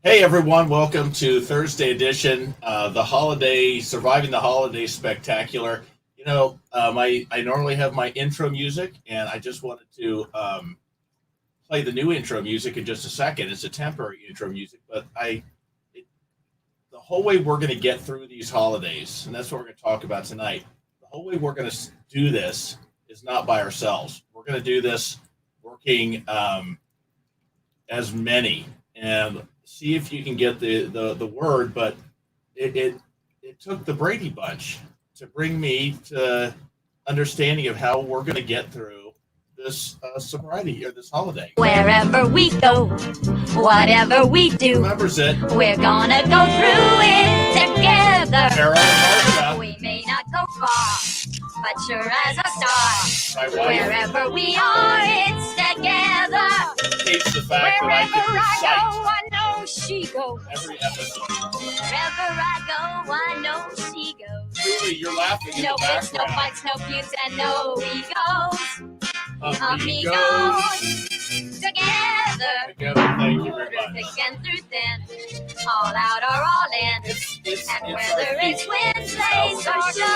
Hey everyone, welcome to Thursday edition, the holiday, surviving the holiday spectacular. I normally have my intro music, and I just wanted to play the new intro music in just a second. It's a temporary intro music, but the whole way we're going to get through these holidays, and that's what we're going to talk about tonight. The whole way we're going to do this is not by ourselves. We're going to do this working as many and see if you can get the word. But it, it it took the Brady Bunch to bring me to understanding of how we're going to get through this sobriety or this holiday. Wherever we go, whatever we do, Remembers it. we're gonna go through it together. Carol and Martha, We may not go far, but sure as a star. my wife, Wherever we are, it's together. hates the fact that I Wherever can I recite go, I know she goes. every episode. Wherever I go, I know she goes. Truly, you're laughing in No the fits, no background. fights, no feuds, and no egos. Amigos. Together. Together, thank you very Through much. thick and through thin, all out or all in. It's And our whether it's theme. Wednesdays or snow,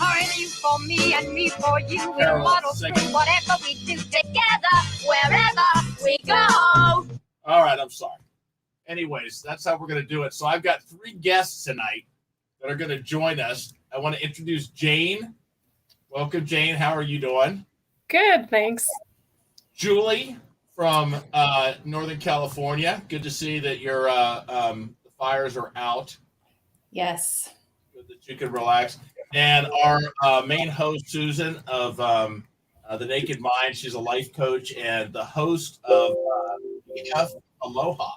or it's you for me and me for you, we'll Carol, muddle sing through it. whatever we do together, wherever we go. All right, I'm sorry. Anyways, that's how we're going to do it. So I've got three guests tonight that are going to join us. I want to introduce Jane. Welcome, Jane. How are you doing? Good, thanks. Julie from Northern California. Good to see that the fires are out. Yes. Good that you can relax. And our main host, Susan of The Naked Mind. She's a life coach and the host of EF Aloha.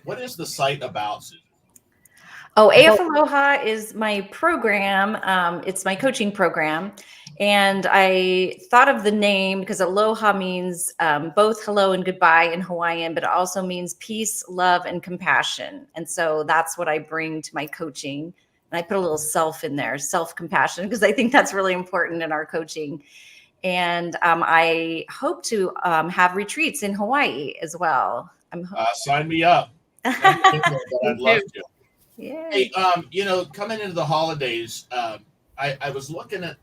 What is the site about, Susan? Oh, AF Aloha is my program. It's my coaching program. And I thought of the name because aloha means both hello and goodbye in Hawaiian, but it also means peace, love, and compassion. And so that's what I bring to my coaching. And I put a little self in there, self-compassion, because I think that's really important in our coaching. And I hope to have retreats in Hawaii as well. Sign me up. I'd love to. Yeah. Hey, coming into the holidays, I was looking at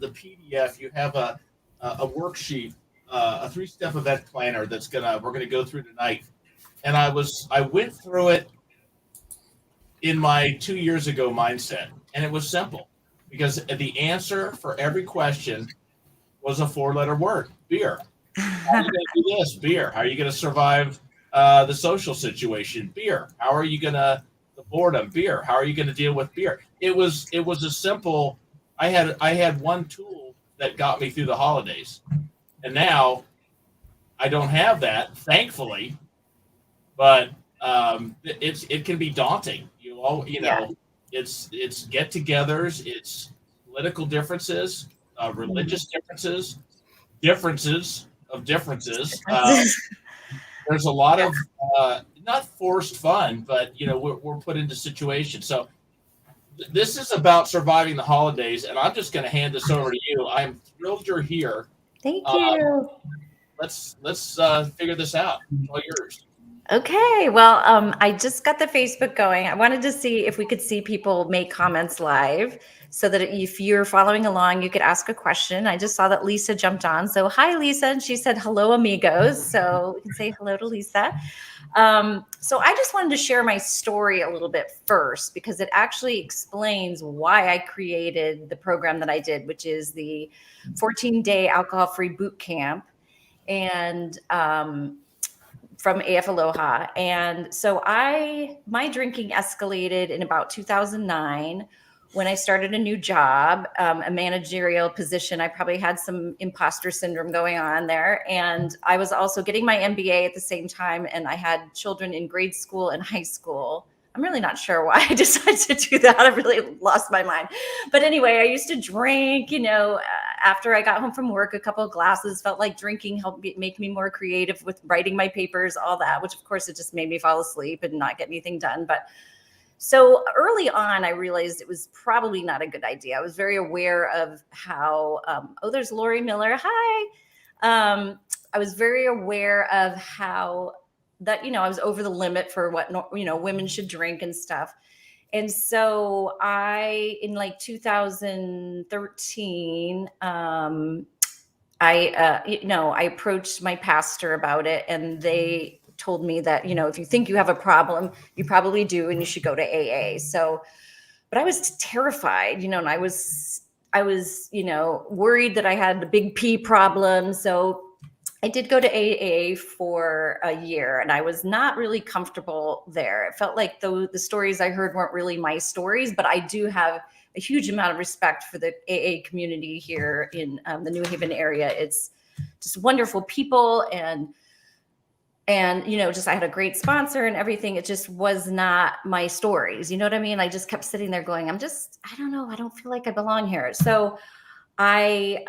the PDF. You have a worksheet, a 3-step event planner we're gonna go through tonight. And I went through it in my 2 years ago mindset, and it was simple because the answer for every question was a 4-letter word: beer. How are you gonna do this? Beer. How are you gonna survive the social situation? Beer. How are you gonna the boredom? Beer. How are you going to deal with beer? It was a simple. I had one tool that got me through the holidays, and now I don't have that, thankfully. But it can be daunting. It's get-togethers, it's political differences, religious differences of differences. There's a lot of not forced fun, but we're put into situations. So this is about surviving the holidays, and I'm just going to hand this over to you. I am thrilled you're here. Thank you. Let's figure this out. It's all yours. Okay. Well, I just got the Facebook going. I wanted to see if we could see people make comments live so that if you're following along, you could ask a question. I just saw that Lisa jumped on. So hi, Lisa. And she said, hello, amigos. So we can say hello to Lisa. So I just wanted to share my story a little bit first, because it actually explains why I created the program that I did, which is the 14-day alcohol-free boot camp. And from AF Aloha. And so my drinking escalated in about 2009 when I started a new job, a managerial position. I probably had some imposter syndrome going on there. And I was also getting my MBA at the same time. And I had children in grade school and high school. I'm really not sure why I decided to do that. I really lost my mind. But anyway, I used to drink, after I got home from work, a couple of glasses, felt like drinking helped make me more creative with writing my papers, all that, which of course it just made me fall asleep and not get anything done. But so early on, I realized it was probably not a good idea. I was very aware of how, there's Lori Miller. Hi. I was very aware of how that, I was over the limit for what, women should drink and stuff. And so in like 2013, I approached my pastor about it, and they told me that, if you think you have a problem, you probably do, and you should go to AA. So, but I was terrified, and I was, worried that I had a big P problem. So I did go to AA for a year, and I was not really comfortable there. It felt like the stories I heard weren't really my stories, but I do have a huge amount of respect for the AA community here in the New Haven area. It's just wonderful people, and just I had a great sponsor and everything. It just was not my stories. You know what I mean? I just kept sitting there going, I don't know. I don't feel like I belong here. So I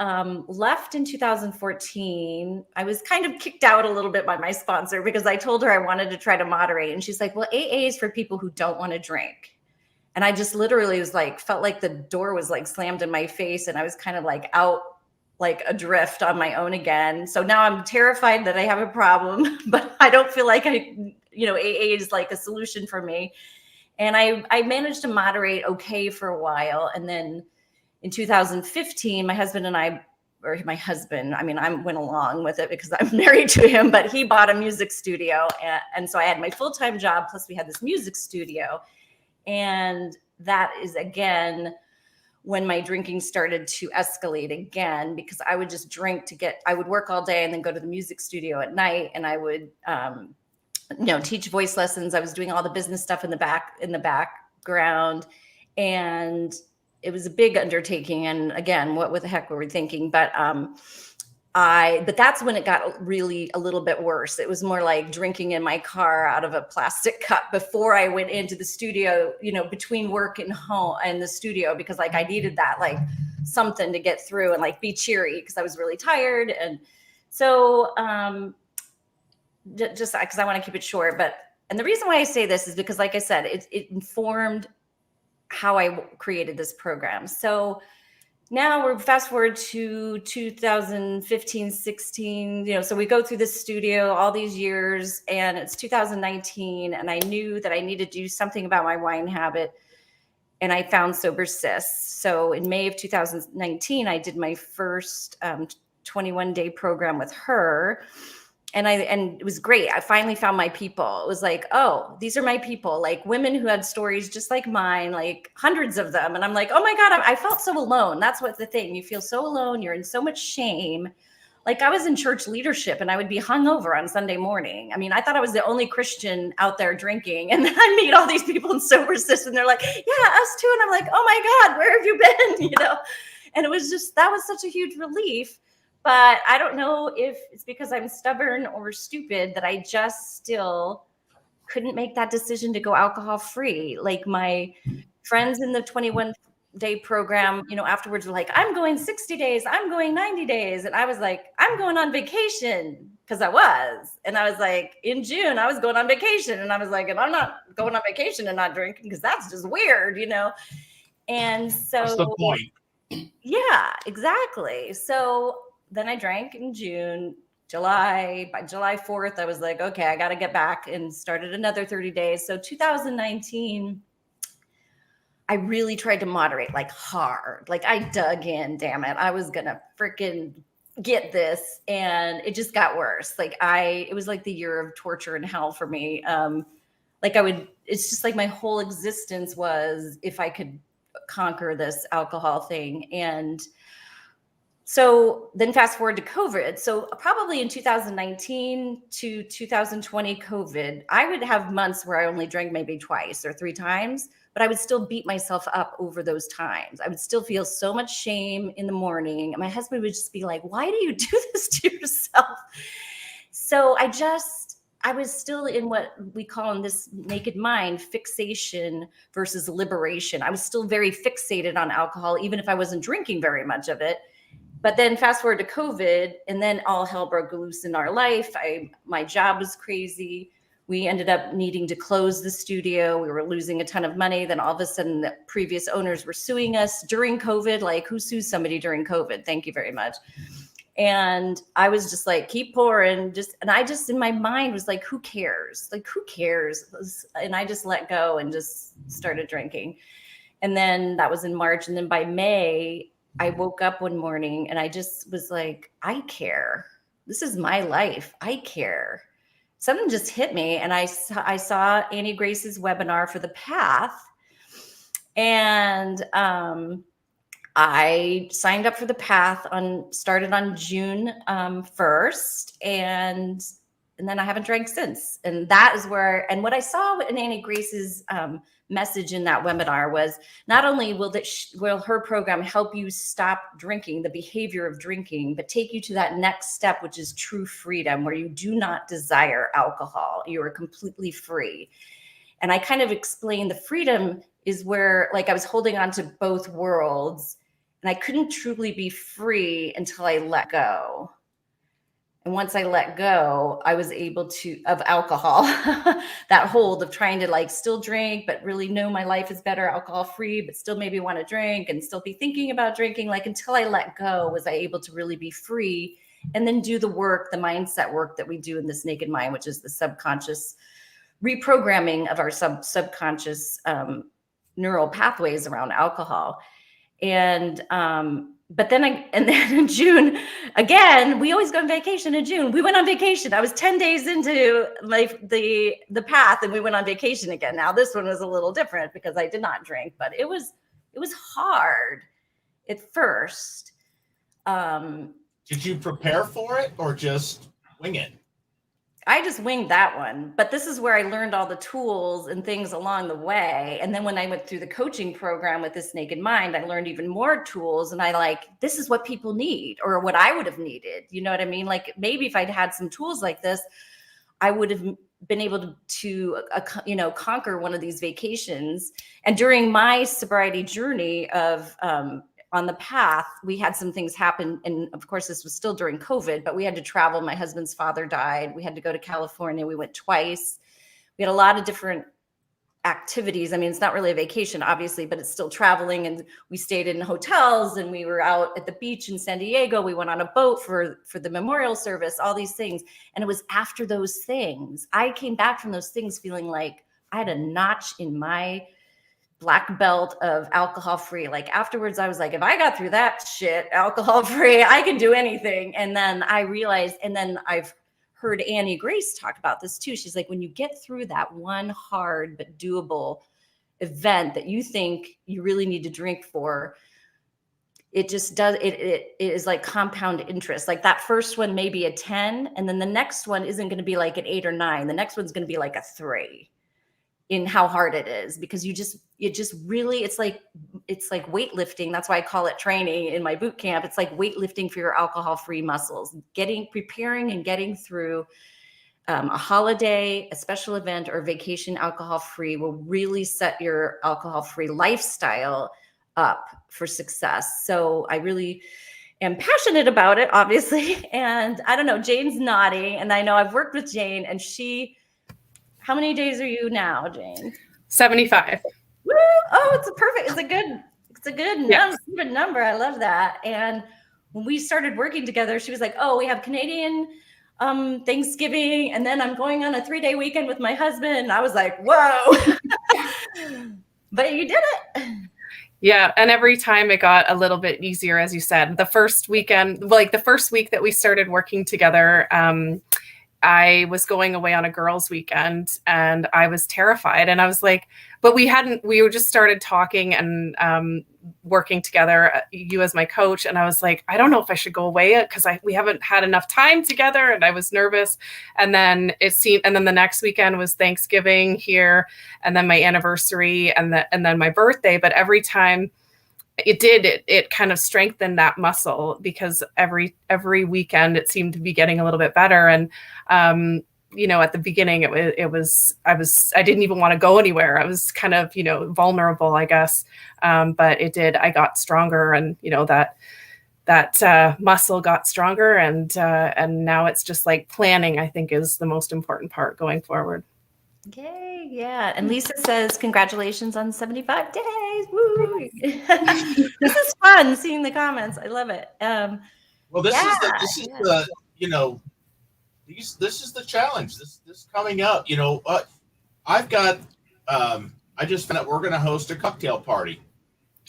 left in 2014. I was kind of kicked out a little bit by my sponsor because I told her I wanted to try to moderate. And she's like, well, AA is for people who don't want to drink. And I just literally was like, felt like the door was like slammed in my face. And I was kind of like out, like adrift on my own again. So now I'm terrified that I have a problem, but I don't feel like AA is like a solution for me. And I managed to moderate okay for a while. And then in 2015, my husband, I went along with it because I'm married to him, but he bought a music studio. And so I had my full-time job, plus we had this music studio. And that is, again, when my drinking started to escalate again, because I would just drink I would work all day and then go to the music studio at night. And I would, teach voice lessons. I was doing all the business stuff in the background. And it was a big undertaking. And again, what the heck were we thinking? But that's when it got really a little bit worse. It was more like drinking in my car out of a plastic cup before I went into the studio, between work and home and the studio, because like I needed that, like something to get through and like be cheery because I was really tired. And so just because I want to keep it short, and the reason why I say this is because, like I said, it informed how I created this program. So now we're fast forward to 2015, 16, so we go through this studio all these years, and it's 2019. And I knew that I needed to do something about my wine habit. And I found Sober Sis. So in May of 2019, I did my first 21-day program with her. And it was great. I finally found my people. It was like, oh, these are my people, like women who had stories just like mine, like hundreds of them. And I'm like, oh my God, I felt so alone. That's what the thing. You feel so alone. You're in so much shame. Like I was in church leadership and I would be hungover on Sunday morning. I mean, I thought I was the only Christian out there drinking. And then I meet all these people in Sober Sis and they're like, yeah, us too. And I'm like, oh my God, where have you been? And it was that was such a huge relief. But I don't know if it's because I'm stubborn or stupid that I just still couldn't make that decision to go alcohol free. Like my friends in the 21-day program, afterwards were like, I'm going 60 days, I'm going 90 days. And I was like, I'm going on vacation, because I was. And I was like, in June, I was going on vacation. And I was like, and I'm not going on vacation and not drinking because that's just weird, And so what's the point? Yeah, exactly. So then I drank in June, by July 4th, I was like, okay, I got to get back, and started another 30 days. So 2019, I really tried to moderate like hard. Like I dug in, damn it. I was going to freaking get this. And it just got worse. Like it was like the year of torture and hell for me. It's just like my whole existence was if I could conquer this alcohol thing. And so then fast forward to COVID. So probably in 2019 to 2020 COVID, I would have months where I only drank maybe twice or three times, but I would still beat myself up over those times. I would still feel so much shame in the morning. And my husband would just be like, why do you do this to yourself? So I was still in what we call in this naked mind, fixation versus liberation. I was still very fixated on alcohol, even if I wasn't drinking very much of it. But then fast forward to COVID, and then all hell broke loose in our life. My job was crazy. We ended up needing to close the studio. We were losing a ton of money. Then all of a sudden, the previous owners were suing us during COVID. Like, who sues somebody during COVID? Thank you very much. And I was just like, keep pouring, and I just, in my mind was like, who cares? Like, who cares? And I just let go and just started drinking. And then that was in March. And then by May, I woke up one morning and I just was like, I care. This is my life. I care. Something just hit me. And I saw Annie Grace's webinar for the path. And I signed up for the path started on June 1st. And then I haven't drank since. And that is where, and what I saw in Annie Grace's message in that webinar was, not only will her program help you stop drinking, the behavior of drinking, but take you to that next step, which is true freedom, where you do not desire alcohol. You are completely free. And I kind of explained the freedom is where, like, I was holding on to both worlds and I couldn't truly be free until I let go. And once I let go, I was able to, of alcohol, that hold of trying to like still drink, but really know my life is better alcohol free, but still maybe want to drink and still be thinking about drinking. Like, until I let go, was I able to really be free and then do the work, the mindset work that we do in this naked mind, which is the subconscious reprogramming of our subconscious neural pathways around alcohol. And but then in June, again, we always go on vacation in June. We went on vacation. I was 10 days into the path and we went on vacation again. Now this one was a little different because I did not drink, but it was hard at first. Did you prepare for it or just wing it? I just winged that one, but this is where I learned all the tools and things along the way. And then when I went through the coaching program with This Naked Mind, I learned even more tools. And this is what people need, or what I would have needed. You know what I mean? Like, maybe if I'd had some tools like this, I would have been able to conquer one of these vacations. And during my sobriety journey of, on the path, we had some things happen. And of course, this was still during COVID, but we had to travel. My husband's father died. We had to go to California. We went twice. We had a lot of different activities. I mean, it's not really a vacation, obviously, but it's still traveling. And we stayed in hotels and we were out at the beach in San Diego. We went on a boat for the memorial service, all these things. And it was after those things, I came back from those things feeling like I had a notch in my black belt of alcohol free. Like, afterwards, I was like, if I got through that shit alcohol free, I can do anything. And then I realized, and then I've heard Annie Grace talk about this too. She's like, when you get through that one hard but doable event that you think you really need to drink for, it just does, it is like compound interest. Like, that first one may be a 10, and then the next one isn't going to be like an 8 or 9. The next one's going to be like a 3 in how hard it is, because it's like weightlifting. That's why I call it training in my boot camp. It's like weightlifting for your alcohol-free muscles, preparing and getting through a holiday, a special event, or vacation alcohol-free will really set your alcohol-free lifestyle up for success. So I really am passionate about it, obviously. And I don't know, Jane's nodding, and I know I've worked with Jane, and how many days are you now, Jane? 75. Woo! Oh, it's a good Yes. even number. I love that. And when we started working together, she was like, oh, we have Canadian Thanksgiving, and then I'm going on a 3-day weekend with my husband. And I was like, whoa. But you did it. Yeah. And every time it got a little bit easier, as you said. The first weekend, like the first week that we started working together, I was going away on a girls' weekend and I was terrified. And I was like, but we were just started talking and working together, you as my coach. And I was like, I don't know if I should go away because we haven't had enough time together. And I was nervous. And then and then the next weekend was Thanksgiving here, and then my anniversary, and then my birthday. But every time it kind of strengthened that muscle, because every weekend it seemed to be getting a little bit better. And, at the beginning I didn't even want to go anywhere. I was kind of, vulnerable, I guess. But I got stronger, and, that muscle got stronger, and now it's just like planning, I think, is the most important part going forward. Yay, yeah. And Lisa says, congratulations on 75 days. Woo! This is fun, seeing the comments. I love it. Well, this is the you know this is the challenge. This coming up. I've got. I just found out we're going to host a cocktail party,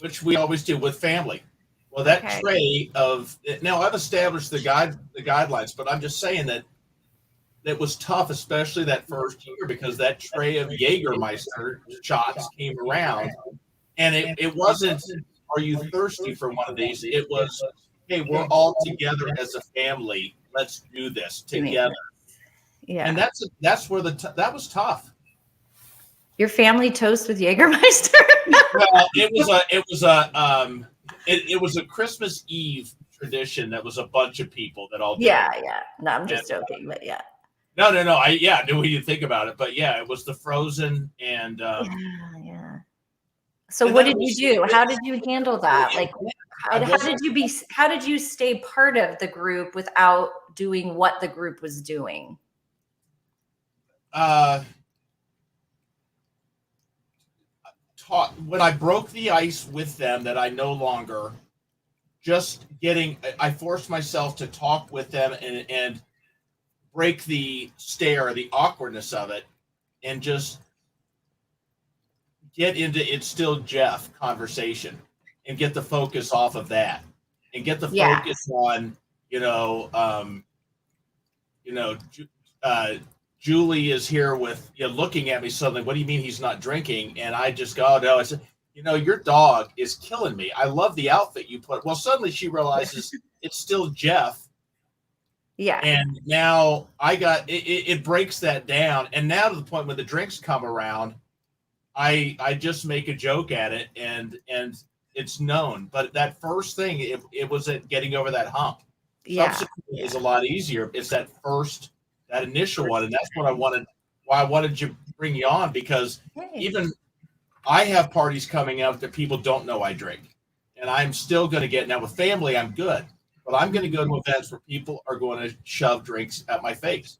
which we always do with family. Well, that Okay. tray of now I've established the guidelines, but I'm just saying that it was tough, especially that first year, because that tray of Jägermeister shots came around, and it wasn't, "Are you thirsty for one of these?" It was, "Hey, we're all together as a family. Let's do this together." Yeah. And that's where that was tough. Your family toast with Jägermeister? Well, it was a Christmas Eve tradition that was a bunch of people that all did Yeah. it. No, I'm just joking, but yeah. No. I knew what you think about it, but yeah, it was the frozen and Yeah. So and what then did it you do? was- How did you handle that? Like, I how did you stay part of the group without doing what the group was doing? Taught when I broke the ice with them that I no longer I forced myself to talk with them and break the stare, the awkwardness of it, and just get into it's still Jeff conversation and get the focus off of that and get the focus on, Julie is here with looking at me suddenly. What do you mean he's not drinking? And I just go, "Oh, no." I said, your dog is killing me. I love the outfit you put. Well, suddenly she realizes it's still Jeff. Yeah. And now it breaks that down. And now to the point when the drinks come around, I just make a joke at it and it's known. But that first thing, it was at getting over that hump. Yeah. Subsequently is a lot easier. It's that initial one. And that's why I wanted to bring you on, because even I have parties coming up that people don't know I drink. And I'm still going to get, now with family, I'm good. But I'm going to go to events where people are going to shove drinks at my face.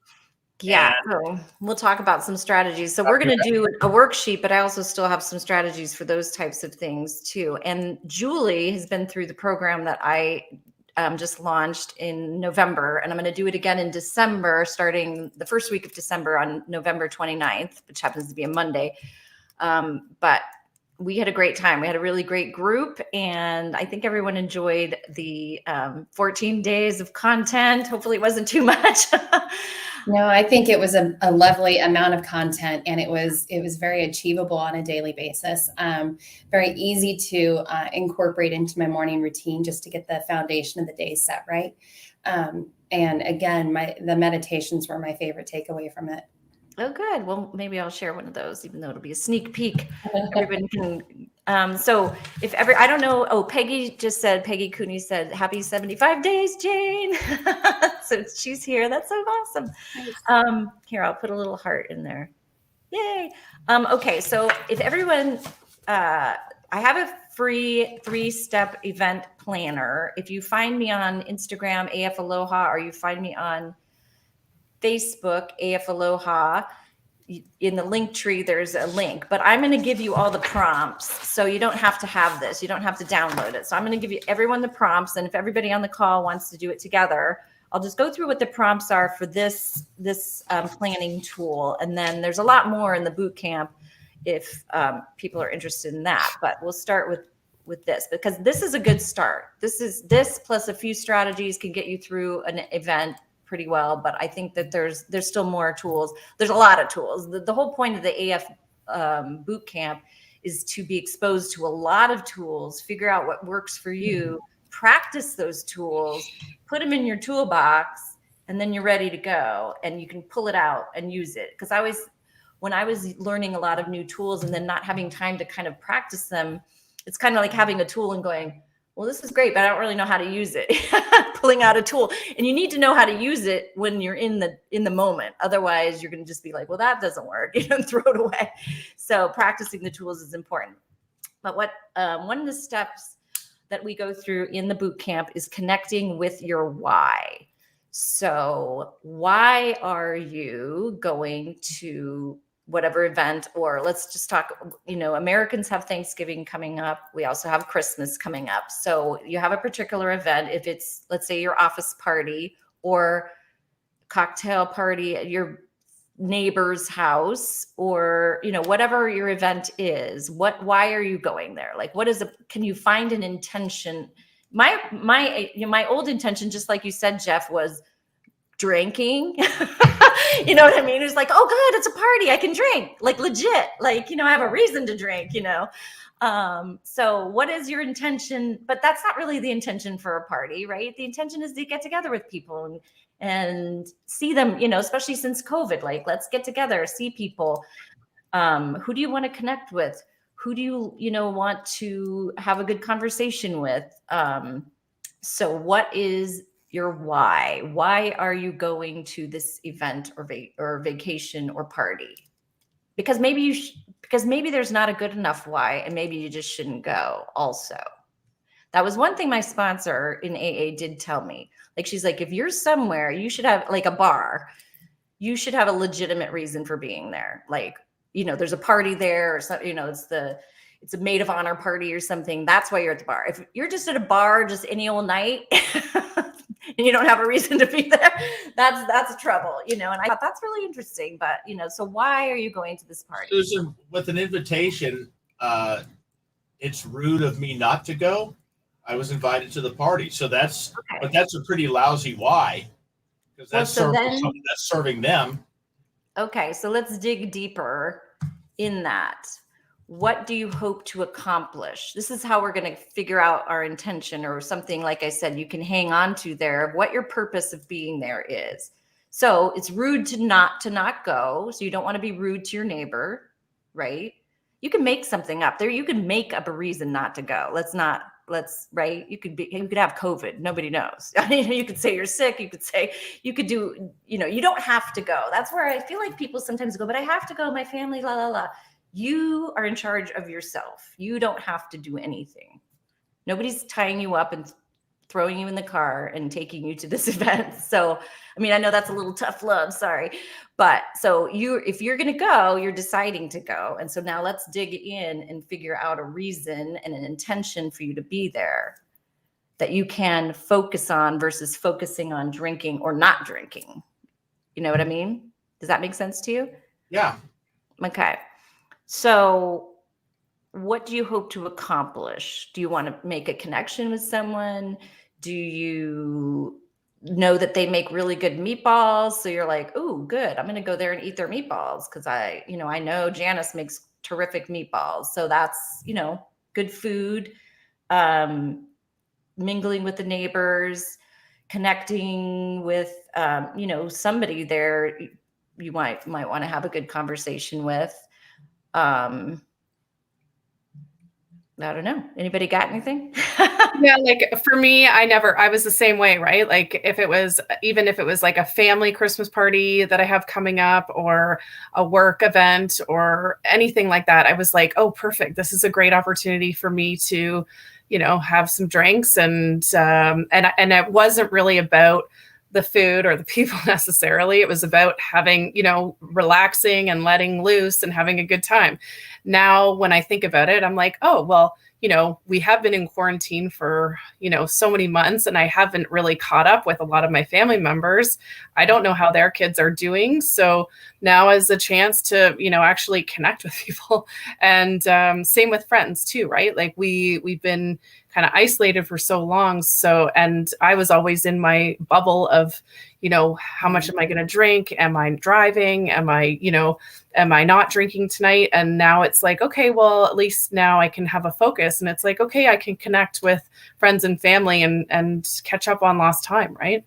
Yeah, so we'll talk about some strategies. So we're going to do a worksheet, but I also still have some strategies for those types of things too. And Julie has been through the program that I just launched in November, and I'm going to do it again in December, starting the first week of December on November 29th, which happens to be a Monday. But we had a great time. We had a really great group, and I think everyone enjoyed the 14 days of content. Hopefully it wasn't too much. No, I think it was a lovely amount of content, and it was very achievable on a daily basis. Very easy to incorporate into my morning routine just to get the foundation of the day set right. And again, the meditations were my favorite takeaway from it. Oh, good. Well, maybe I'll share one of those, even though it'll be a sneak peek. Everybody can. So I don't know. Oh, Peggy Cooney said, "Happy 75 days, Jane." So she's here. That's so awesome. Here, I'll put a little heart in there. Yay. Okay. So if everyone, I have a free 3-step event planner. If you find me on Instagram, AF Aloha, or you find me on Facebook, AF Aloha, in the link tree, there's a link, but I'm going to give you all the prompts. So you don't have to have this. You don't have to download it. So I'm going to give you everyone the prompts. And if everybody on the call wants to do it together, I'll just go through what the prompts are for this planning tool. And then there's a lot more in the boot camp if people are interested in that, but we'll start with this, because this is a good start. This plus a few strategies can get you through an event pretty well, but I think that there's still more tools. There's a lot of tools. The whole point of the AF boot camp is to be exposed to a lot of tools, figure out what works for you, practice those tools, put them in your toolbox, and then you're ready to go and you can pull it out and use it. Because when I was learning a lot of new tools and then not having time to kind of practice them, it's kind of like having a tool and going, well, this is great, but I don't really know how to use it. Pulling out a tool, and you need to know how to use it when you're in the moment. Otherwise, you're going to just be like, well, that doesn't work, and throw it away. So practicing the tools is important. But one of the steps that we go through in the boot camp is connecting with your why. So why are you going to whatever event, or let's just talk, Americans have Thanksgiving coming up. We also have Christmas coming up. So you have a particular event. If it's, let's say, your office party or cocktail party at your neighbor's house, or, whatever your event is, why are you going there? Like, can you find an intention? My old intention, just like you said, Jeff, was drinking. You know what I mean? It's like, oh, good, it's a party, I can drink, like legit, like, I have a reason to drink, so what is your intention? But that's not really the intention for a party, right? The intention is to get together with people and see them, especially since COVID, like, let's get together, see people. Who do you want to connect with? Who do you, want to have a good conversation with? So what is your why? Why are you going to this event or vacation or party? Because maybe there's not a good enough why, and maybe you just shouldn't go also. That was one thing my sponsor in AA did tell me. Like, she's like, if you're somewhere, you should have, like a bar, you should have a legitimate reason for being there. Like, there's a party there, or something, it's a maid of honor party or something. That's why you're at the bar. If you're just at a bar, just any old night, and you don't have a reason to be there, that's trouble, and I thought that's really interesting. But, so why are you going to this party? Susan, with an invitation, it's rude of me not to go. I was invited to the party. So that's a pretty lousy why, because that's that's serving them. Okay. So let's dig deeper in that. What do you hope to accomplish? This is how we're going to figure out our intention, or something, like I said, you can hang on to there, what your purpose of being there is. So it's rude to not go. So you don't want to be rude to your neighbor, right? You can make something up there. You can make up a reason not to go. Right? You could have COVID. Nobody knows. I mean, you could say you're sick. You could do, you don't have to go. That's where I feel like people sometimes go, but I have to go, my family, la, la, la. You are in charge of yourself. You don't have to do anything. Nobody's tying you up and throwing you in the car and taking you to this event. So, I mean, I know that's a little tough love, sorry. But so if you're going to go, you're deciding to go. And so now let's dig in and figure out a reason and an intention for you to be there that you can focus on versus focusing on drinking or not drinking. You know what I mean? Does that make sense to you? Yeah. Okay. So what do you hope to accomplish? Do you want to make a connection with someone? Do you know that they make really good meatballs? So you're like, oh, good, I'm going to go there and eat their meatballs because I know Janice makes terrific meatballs. So that's, good food, mingling with the neighbors, connecting with, somebody there you might want to have a good conversation with. I don't know. Anybody got anything? Yeah, like for me, I was the same way, right? Like even if it was like a family Christmas party that I have coming up, or a work event or anything like that, I was like, oh, perfect. This is a great opportunity for me to, have some drinks. And it wasn't really about the food or the people necessarily. It was about having, relaxing and letting loose and having a good time. Now, when I think about it, I'm like, oh, well, we have been in quarantine for, so many months, and I haven't really caught up with a lot of my family members. I don't know how their kids are doing. So now is a chance to, actually connect with people. And same with friends too, right? Like we've been kind of isolated for so long. So, and I was always in my bubble of, how much am I going to drink? Am I driving? Am I not drinking tonight? And now it's like, okay, well, at least now I can have a focus. And it's like, okay, I can connect with friends and family and catch up on lost time, right?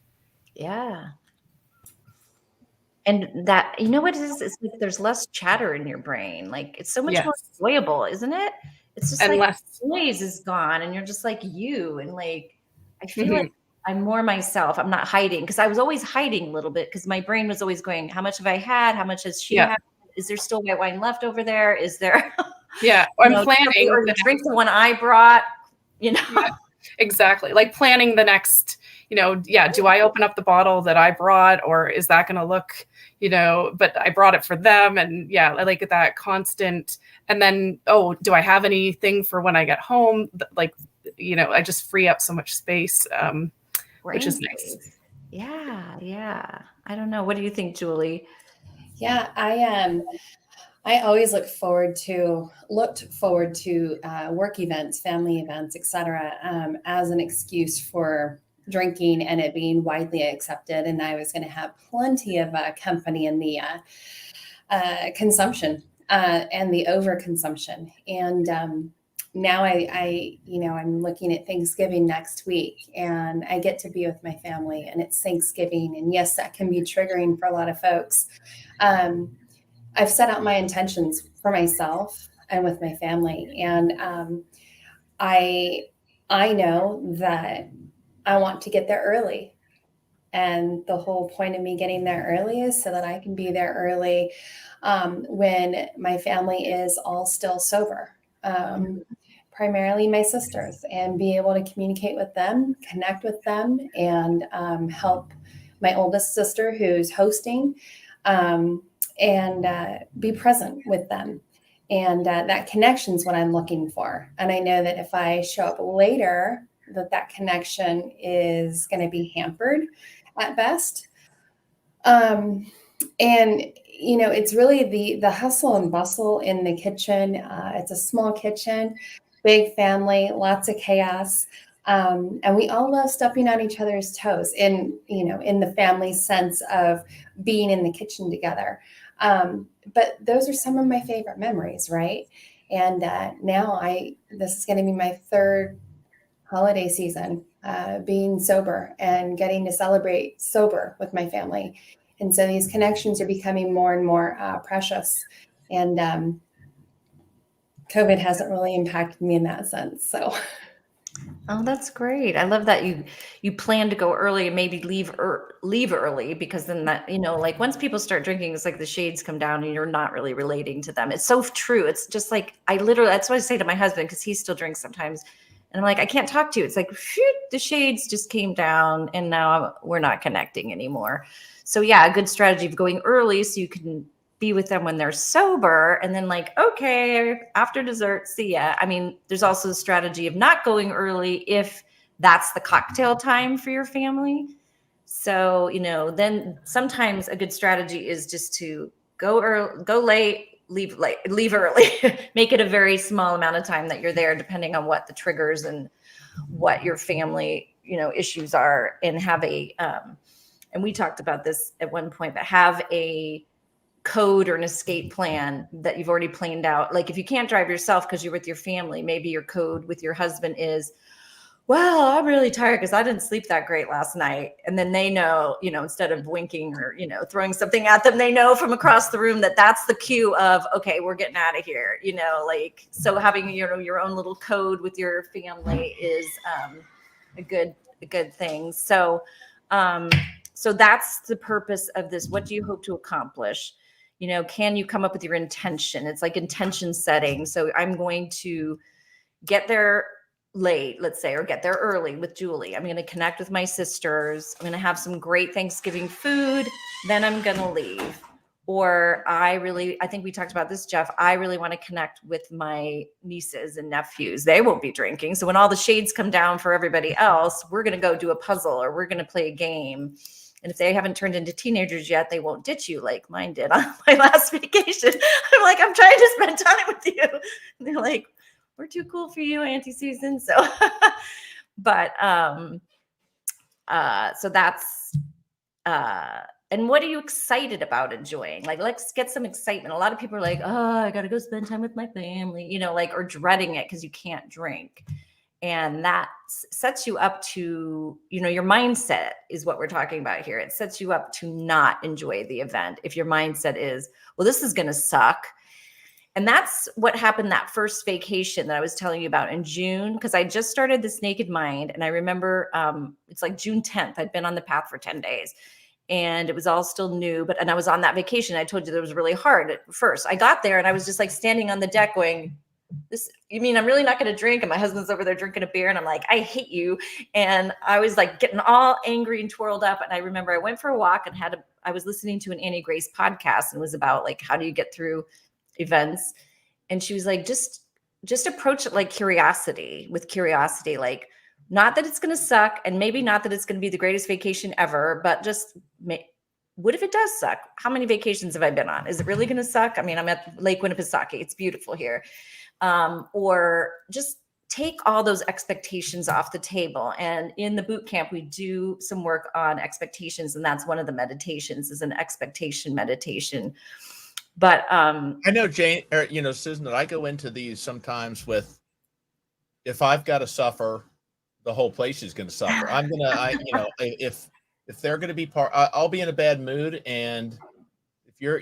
Yeah. And that, what it is? It's like there's less chatter in your brain. Like it's so much more enjoyable, isn't it? It's just and like less noise is gone and you're just like you. And like, I feel like I'm more myself. I'm not hiding, because I was always hiding a little bit because my brain was always going, how much have I had? How much has she had? Is there still white wine left over there? Is there? Yeah. I'm planning. Or drink the one I brought, Yeah, exactly. Like planning the next, yeah, do I open up the bottle that I brought, or is that going to look, but I brought it for them. And yeah, I like that constant. And then, oh, do I have anything for when I get home? Like, I just free up so much space, which is nice. Yeah. Yeah. I don't know. What do you think, Julie? Yeah, I always looked forward to work events, family events, etc., as an excuse for drinking and it being widely accepted. And I was going to have plenty of company in the consumption and the overconsumption. And now I'm looking at Thanksgiving next week, and I get to be with my family, and it's Thanksgiving. And yes, that can be triggering for a lot of folks. I've set out my intentions for myself and with my family. And I know that I want to get there early. And the whole point of me getting there early is so that I can be there early when my family is all still sober, primarily my sisters, and be able to communicate with them, connect with them, and help my oldest sister who's hosting and be present with them. And that connection is what I'm looking for. And I know that if I show up later, that connection is going to be hampered at best. And, it's really the hustle and bustle in the kitchen. It's a small kitchen, big family, lots of chaos. And we all love stepping on each other's toes in the family sense of being in the kitchen together. But those are some of my favorite memories, right? And now this is going to be my third holiday season, being sober and getting to celebrate sober with my family. And so these connections are becoming more and more precious. And COVID hasn't really impacted me in that sense. So. Oh, that's great. I love that you plan to go early and maybe leave early, because then that, like once people start drinking, it's like the shades come down and you're not really relating to them. It's so true. It's just like, that's what I say to my husband, because he still drinks sometimes. And I'm like, I can't talk to you. It's like, shoot, the shades just came down and now we're not connecting anymore. So yeah, a good strategy of going early so you can be with them when they're sober, and then like, okay, after dessert, see ya. I mean, there's also the strategy of not going early if that's the cocktail time for your family. So, then sometimes a good strategy is just to go early, go late, leave early, make it a very small amount of time that you're there, depending on what the triggers and what your family, issues are, and have and we talked about this at one point, but have a code or an escape plan that you've already planned out. Like if you can't drive yourself because you're with your family, maybe your code with your husband is, well, I'm really tired because I didn't sleep that great last night. And then they know, instead of winking or, throwing something at them, they know from across the room that that's the cue of, okay, we're getting out of here, so having, your own little code with your family is a good thing. So that's the purpose of this. What do you hope to accomplish? Can you come up with your intention? It's like intention setting. So I'm going to get there late, let's say, or get there early with Julie. I'm going to connect with my sisters. I'm going to have some great Thanksgiving food. Then I'm going to leave. Or I think we talked about this, Jeff. I really want to connect with my nieces and nephews. They won't be drinking. So when all the shades come down for everybody else, we're going to go do a puzzle or we're going to play a game. And if they haven't turned into teenagers yet, they won't ditch you like mine did on my last vacation. I'm like, I'm trying to spend time with you. And they're like, we're too cool for you, Auntie Susan. So, but, so that's, and what are you excited about enjoying? Like, let's get some excitement. A lot of people are like, oh, I got to go spend time with my family, or dreading it because you can't drink. And that sets you up to, your mindset is what we're talking about here. It sets you up to not enjoy the event. If your mindset is, well, this is going to suck. And that's what happened that first vacation that I was telling you about in June, because I just started this Naked Mind. And I remember it's like June 10th. I'd been on the path for 10 days and it was all still new. And I was on that vacation. I told you that it was really hard at first. I got there and I was just like standing on the deck going, you mean I'm really not going to drink? And my husband's over there drinking a beer and I'm like, I hate you. And I was like getting all angry and twirled up. And I remember I went for a walk and I was listening to an Annie Grace podcast and it was about like, how do you get through events? And she was like, just approach it like with curiosity, like not that it's going to suck and maybe not that it's going to be the greatest vacation ever, but just what if it does suck? How many vacations have I been on? Is it really going to suck? I mean, I'm at Lake Winnipesaukee. It's beautiful here. Or just take all those expectations off the table. And in the boot camp, we do some work on expectations. And that's one of the meditations is an expectation meditation. But I know Jane, or Susan, that I go into these sometimes with, if I've got to suffer, the whole place is going to suffer. If they're going to be I'll be in a bad mood, and if you're,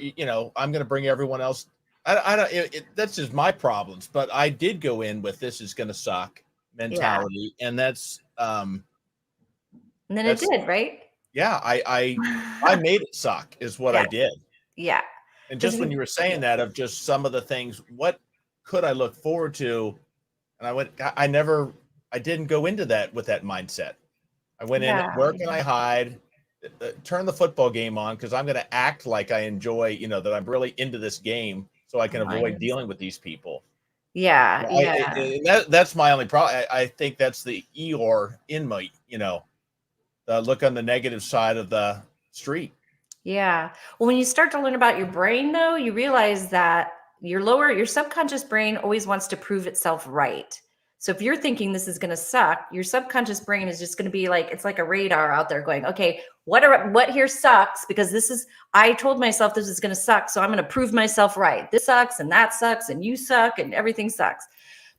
I'm going to bring everyone else. I don't. That's just my problems. But I did go in with this is going to suck mentality, and that's. And then it did, right? Yeah, I made it suck is what I did. Yeah. And just when you were saying that of just some of the things, what could I look forward to? And I didn't go into that with that mindset. I went in, where can I hide? Turn the football game on because I'm going to act like I enjoy, that I'm really into this game so I can avoid dealing with these people. Yeah. That's my only problem. I think that's the Eeyore in my, the look on the negative side of the street. Yeah. Well, when you start to learn about your brain, though, you realize that your subconscious brain always wants to prove itself right. So if you're thinking this is going to suck, your subconscious brain is just going to be like, it's like a radar out there going, okay, what here sucks? Because I told myself this is going to suck. So I'm going to prove myself right. This sucks and that sucks and you suck and everything sucks.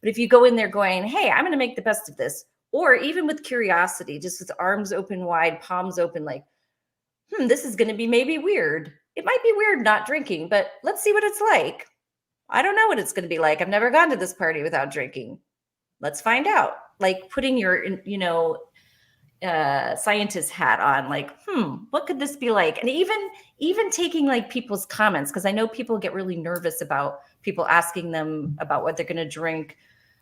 But if you go in there going, hey, I'm going to make the best of this, or even with curiosity, just with arms open wide, palms open, like, this is going to be maybe weird. It might be weird not drinking, but let's see what it's like. I don't know what it's going to be like. I've never gone to this party without drinking. Let's find out. Like putting your, scientist hat on, like, what could this be like? And even taking like people's comments, because I know people get really nervous about people asking them about what they're going to drink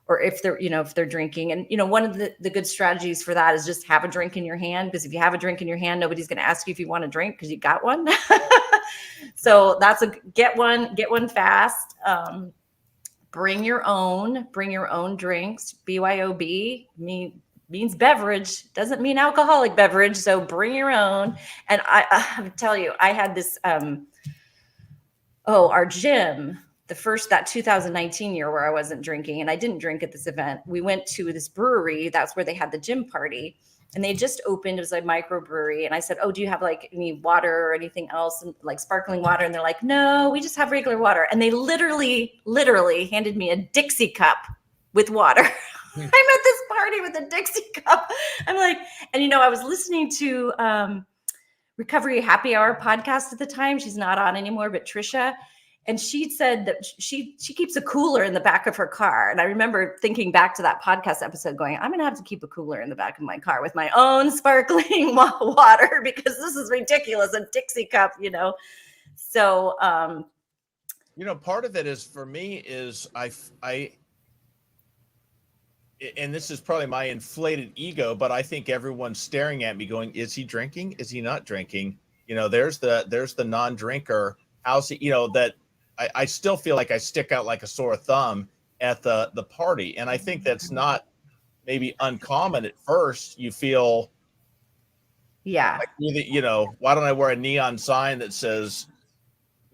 or if they're drinking. And, one of the good strategies for that is just have a drink in your hand, because if you have a drink in your hand, nobody's going to ask you if you want a drink because you got one. So that's get one fast. Bring your own drinks. BYOB means beverage, doesn't mean alcoholic beverage. So bring your own. And I tell you, I had this, our gym, that 2019 year where I wasn't drinking and I didn't drink at this event. We went to this brewery. That's where they had the gym party. And they just opened, it was like microbrewery. And I said, do you have like any water or anything else, and like sparkling water? And they're like, no, we just have regular water. And they literally handed me a Dixie cup with water. I'm at this party with a Dixie cup. I'm like, and I was listening to Recovery Happy Hour podcast at the time. She's not on anymore, but Trisha. And she said that she keeps a cooler in the back of her car. And I remember thinking back to that podcast episode going, I'm going to have to keep a cooler in the back of my car with my own sparkling water because this is ridiculous. A Dixie cup, So, part of it is for me is I and this is probably my inflated ego, but I think everyone's staring at me going, is he drinking? Is he not drinking? There's the non-drinker. How's he, that I still feel like I stick out like a sore thumb at the party. And I think that's not maybe uncommon at first. You feel, like, why don't I wear a neon sign that says,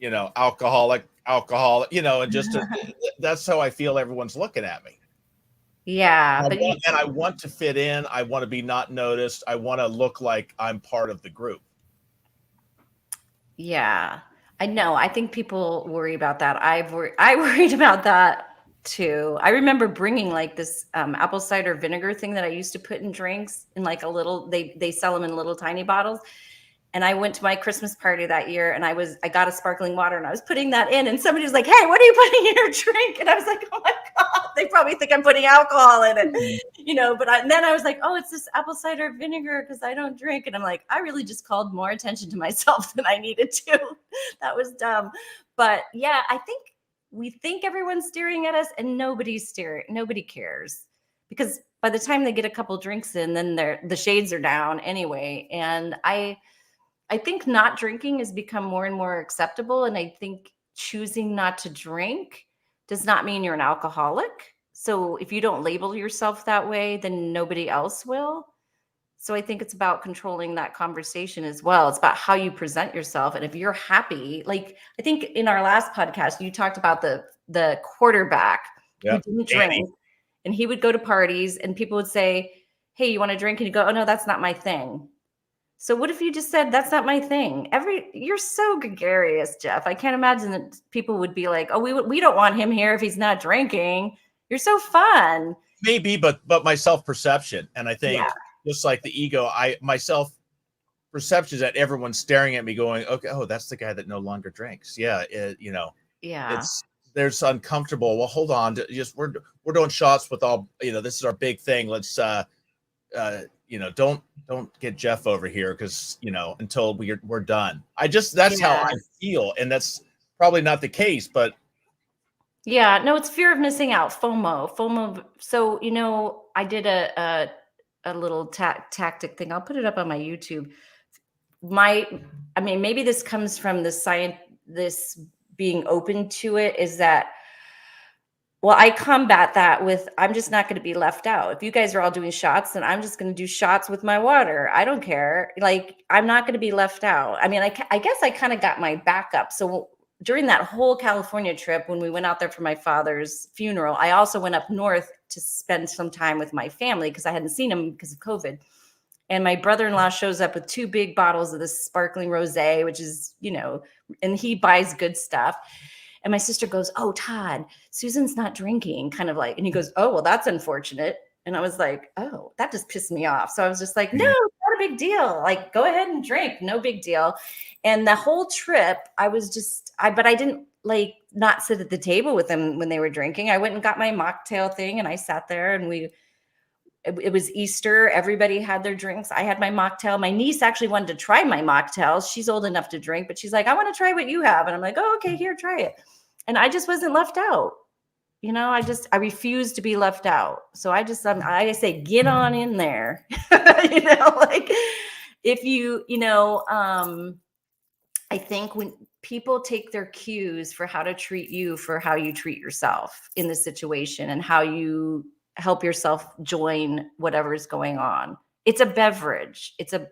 alcoholic, and just that's how I feel everyone's looking at me. Yeah. And I want to fit in. I want to be not noticed. I want to look like I'm part of the group. Yeah, I know. I think people worry about that. I worried about that too. I remember bringing like this apple cider vinegar thing that I used to put in drinks in like a little, they sell them in little tiny bottles. And I went to my Christmas party that year and I got a sparkling water and I was putting that in and somebody was like, hey, what are you putting in your drink? And I was like, oh my God, they probably think I'm putting alcohol in it, but then I was like, oh, it's this apple cider vinegar because I don't drink. And I'm like, I really just called more attention to myself than I needed to. That was dumb. But yeah, I think we think everyone's staring at us, and nobody's staring. Nobody cares, because by the time they get a couple drinks in, then the shades are down anyway. And I think not drinking has become more and more acceptable. And I think choosing not to drink does not mean you're an alcoholic. So if you don't label yourself that way, then nobody else will. So I think it's about controlling that conversation as well. It's about how you present yourself. And if you're happy, like I think in our last podcast, you talked about the quarterback who didn't drink, and he would go to parties and people would say, hey, you want to drink? And you go, oh no, that's not my thing. So what if you just said, that's not my thing? You're so gregarious, Jeff. I can't imagine that people would be like, oh, we don't want him here if he's not drinking. You're so fun. Maybe, but my self-perception. And I think just like the ego, my self-perception is that everyone's staring at me going, okay, oh, that's the guy that no longer drinks. Yeah. There's uncomfortable. Well, hold on. We're doing shots with all, this is our big thing. Let's, don't get Jeff over here because until we're done. That's how I feel, and that's probably not the case, but no, it's fear of missing out, FOMO. So I did a little tactic thing. I'll put it up on my YouTube. Maybe this comes from the science. This being open to it is that. Well, I combat that with, I'm just not going to be left out. If you guys are all doing shots, then I'm just going to do shots with my water. I don't care. Like, I'm not going to be left out. I guess I kind of got my backup. So during that whole California trip, when we went out there for my father's funeral, I also went up north to spend some time with my family because I hadn't seen him because of COVID. And my brother-in-law shows up with 2 big bottles of this sparkling rosé, which is, and he buys good stuff. And my sister goes, oh, Todd, Susan's not drinking, kind of like, and he goes, oh, well, that's unfortunate. And I was like, oh, that just pissed me off. So I was just like, no, it's not a big deal. Like, go ahead and drink. No big deal. And the whole trip, but I didn't like not sit at the table with them when they were drinking. I went and got my mocktail thing and I sat there and it was Easter. Everybody had their drinks. I had my mocktail. My niece actually wanted to try my mocktails. She's old enough to drink, but she's like, I want to try what you have. And I'm like, oh, okay, here, try it. And I just wasn't left out. I refuse to be left out. So I say, get on in there. Like if I think when people take their cues for how to treat you, for how you treat yourself in the situation and how you help yourself join whatever is going on. It's a beverage. It's a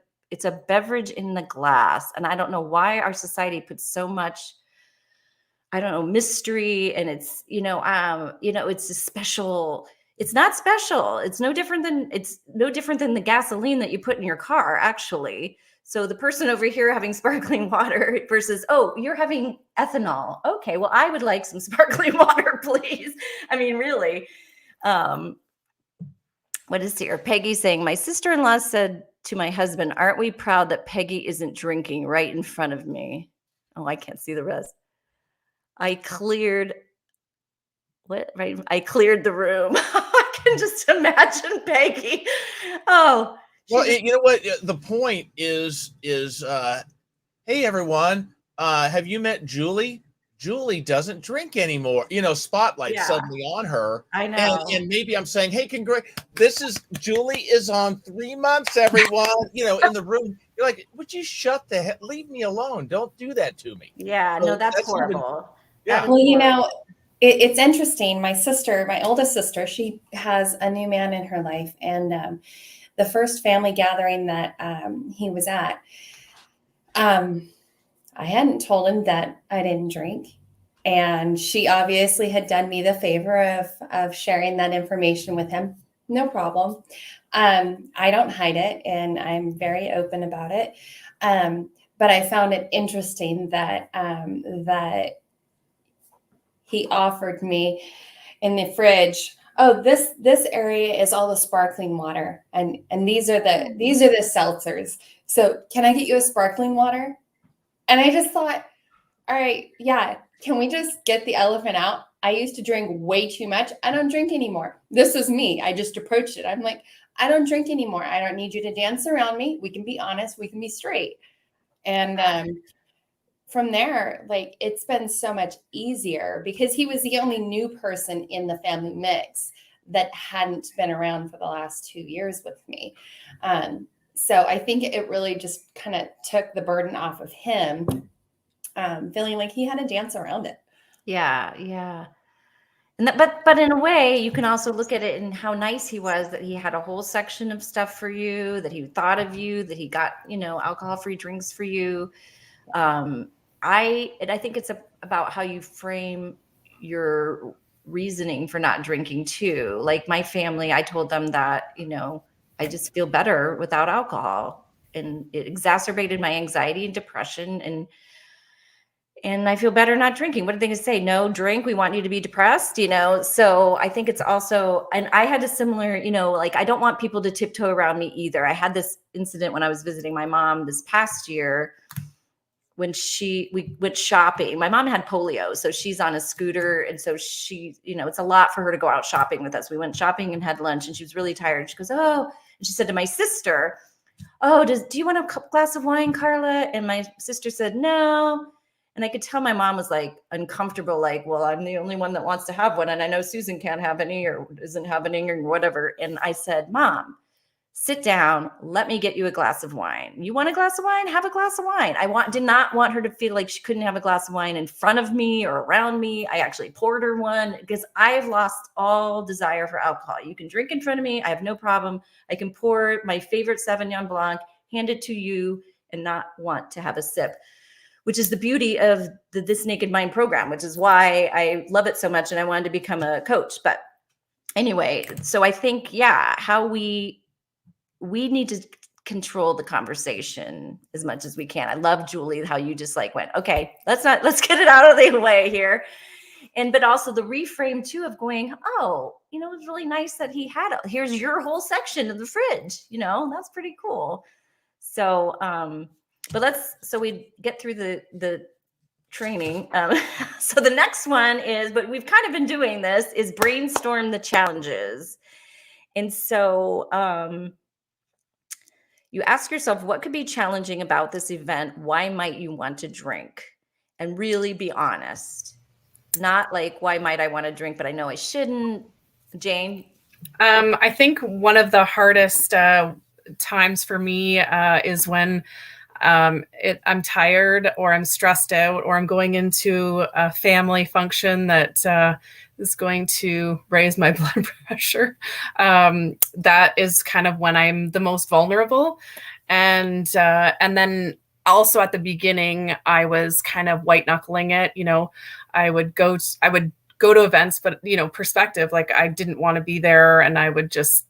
beverage in the glass. And I don't know why our society puts so much, mystery, and it's, it's a special, it's not special. It's no different than the gasoline that you put in your car, actually. So the person over here having sparkling water versus, oh, you're having ethanol. Okay, well, I would like some sparkling water, please. Really. What is here? Peggy saying, my sister-in-law said to my husband, aren't we proud that Peggy isn't drinking right in front of me? Oh, I can't see the rest. I cleared the room. I can just imagine Peggy. Oh, well, you know what? The point is, hey, everyone, have you met Julie? Julie doesn't drink anymore. Spotlight suddenly on her. I know. And maybe I'm saying, hey, Julie is on 3 months, everyone, in the room. You're like, would you leave me alone? Don't do that to me. Yeah, so no, that's horrible. Well, it's interesting. My oldest sister, she has a new man in her life. And the first family gathering that he was at, I hadn't told him that I didn't drink. And she obviously had done me the favor of sharing that information with him. No problem. I don't hide it, and I'm very open about it. But I found it interesting that he offered me in the fridge, oh, this area is all the sparkling water, and these are the seltzers. So can I get you a sparkling water? And I just thought, all right, yeah, can we just get the elephant out? I used to drink way too much. I don't drink anymore. This is me. I just approached it. I'm like, I don't drink anymore. I don't need you to dance around me. We can be honest. We can be straight. And from there, like, it's been so much easier because he was the only new person in the family mix that hadn't been around for the last 2 years with me. So I think it really just kind of took the burden off of him, feeling like he had to dance around it. Yeah, yeah. And but in a way, you can also look at it and how nice he was that he had a whole section of stuff for you, that he thought of you, that he got, alcohol-free drinks for you. I think it's about how you frame your reasoning for not drinking too. Like my family, I told them that, I just feel better without alcohol, and it exacerbated my anxiety and depression, and I feel better not drinking. What did they say? No drink. We want you to be depressed, So I think it's also, and I had a similar, like, I don't want people to tiptoe around me either. I had this incident when I was visiting my mom this past year when we went shopping. My mom had polio, so she's on a scooter. And so she, it's a lot for her to go out shopping with us. We went shopping and had lunch, and she was really tired. She goes, oh, and she said to my sister, oh, do you want a glass of wine, Carla? And my sister said, no. And I could tell my mom was like uncomfortable, like, well, I'm the only one that wants to have one. And I know Susan can't have any or isn't having or whatever. And I said, Mom, sit down. Let me get you a glass of wine. You want a glass of wine? Have a glass of wine. Did not want her to feel like she couldn't have a glass of wine in front of me or around me. I actually poured her one because I've lost all desire for alcohol. You can drink in front of me. I have no problem. I can pour my favorite Sauvignon Blanc, hand it to you, and not want to have a sip, which is the beauty of the This Naked Mind program, which is why I love it so much and I wanted to become a coach. But anyway, so I think, how we need to control the conversation as much as we can. I love, Julie, how you just went, okay, let's get it out of the way here. But also the reframe too of going, oh, it was really nice that he had here's your whole section of the fridge, that's pretty cool. So, so we get through the training. So the next one is, but we've kind of been doing this, is Brainstorm the Challenges. And so you ask yourself, what could be challenging about this event? Why might you want to drink? And really be honest. Not like, why might I want to drink, but I know I shouldn't. Jane? I think one of the hardest times for me is when I'm tired or I'm stressed out or I'm going into a family function that is going to raise my blood pressure. That is kind of when I'm the most vulnerable. And then also at the beginning, I was kind of white knuckling it. I would go to events, but perspective, like I didn't want to be there, and I would just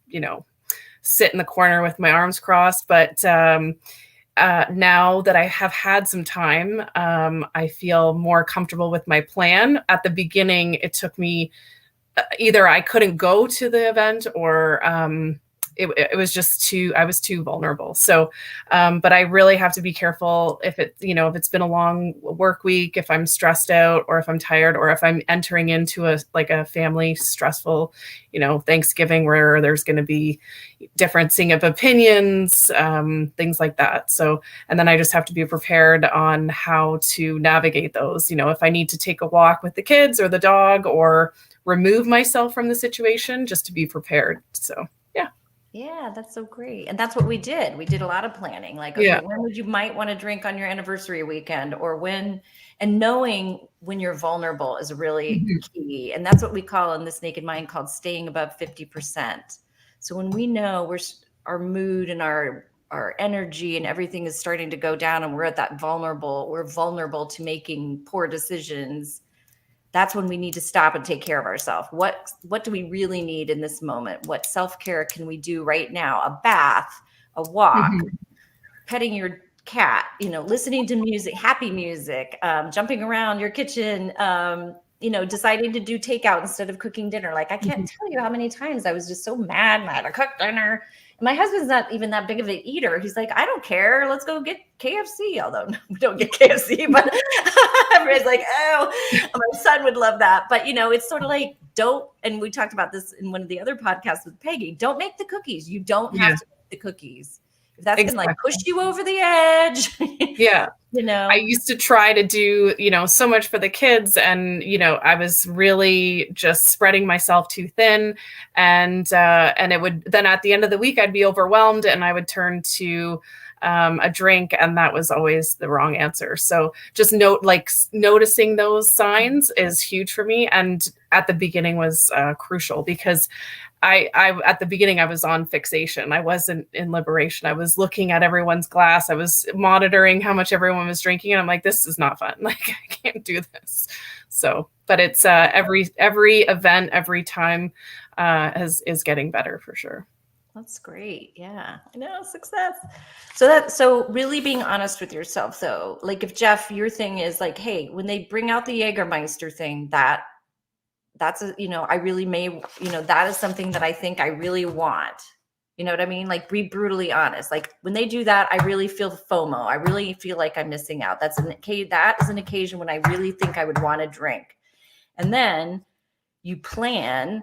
sit in the corner with my arms crossed. But now that I have had some time, I feel more comfortable with my plan. At the beginning, it took me either I couldn't go to the event or it was just I was too vulnerable. So, but I really have to be careful if if it's been a long work week, if I'm stressed out or if I'm tired or if I'm entering into a family stressful, Thanksgiving where there's going to be differencing of opinions, things like that. So, and then I just have to be prepared on how to navigate those, if I need to take a walk with the kids or the dog or remove myself from the situation, just to be prepared. So, yeah. Yeah, that's so great. And that's what we did. We did a lot of planning. Like, okay, when would you might want to drink on your anniversary weekend, or when, and knowing when you're vulnerable is really key. And that's what we call in This Naked Mind called staying above 50%. So when we know our mood and our energy and everything is starting to go down and we're vulnerable to making poor decisions, that's when we need to stop and take care of ourselves. What do we really need in this moment? What self-care can we do right now? A bath, a walk, petting your cat, listening to music, happy music, jumping around your kitchen, deciding to do takeout instead of cooking dinner. Like, I can't tell you how many times I was just so mad and I had to cook dinner. And my husband's not even that big of an eater. He's like, I don't care. Let's go get KFC. Although we don't get KFC, but everybody's like, oh, my son would love that. But, it's sort of like, and we talked about this in one of the other podcasts with Peggy, don't make the cookies. You don't have to make the cookies. if that's gonna like Exactly. push you over the edge, Yeah. you know. I used to try to do, so much for the kids, and, I was really just spreading myself too thin, and it would, then at the end of the week, I'd be overwhelmed and I would turn to a drink, and that was always the wrong answer. So just noticing those signs is huge for me. And at the beginning was crucial, because I at the beginning I was on fixation. I wasn't in liberation. I was looking at everyone's glass. I was monitoring how much everyone was drinking, and I'm like, this is not fun. Like, I can't do this. So, but it's every event, every time is getting better for sure. That's great. Yeah, I know, success. So really being honest with yourself, though. Like, if Jeff, your thing is like, hey, when they bring out the Jägermeister thing, that's a, I really may, that is something that I think I really want. You know what I mean? Like, be brutally honest. Like, when they do that, I really feel FOMO. I really feel like I'm missing out. That is an occasion when I really think I would want to drink. And then you play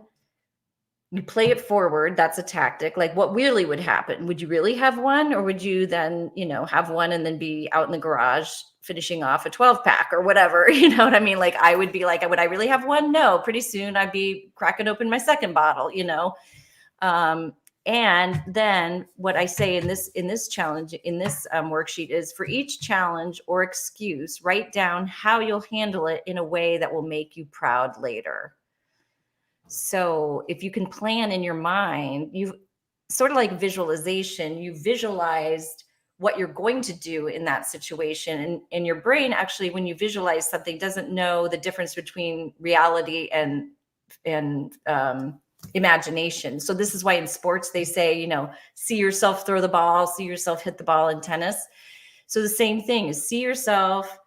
it forward. That's a tactic. Like, what really would happen? Would you really have one, or would you then, have one and then be out in the garage finishing off a 12-pack or whatever? You know what I mean? Like, I would be like, would I really have one? No, pretty soon I'd be cracking open my second bottle, and then what I say in this challenge, in this worksheet, is for each challenge or excuse, write down how you'll handle it in a way that will make you proud later. So if you can plan in your mind, you've sort of like visualization, you visualized what you're going to do in that situation. And your brain actually, when you visualize something, doesn't know the difference between reality and imagination. So this is why in sports they say, see yourself throw the ball, see yourself hit the ball in tennis. So the same thing is, see yourself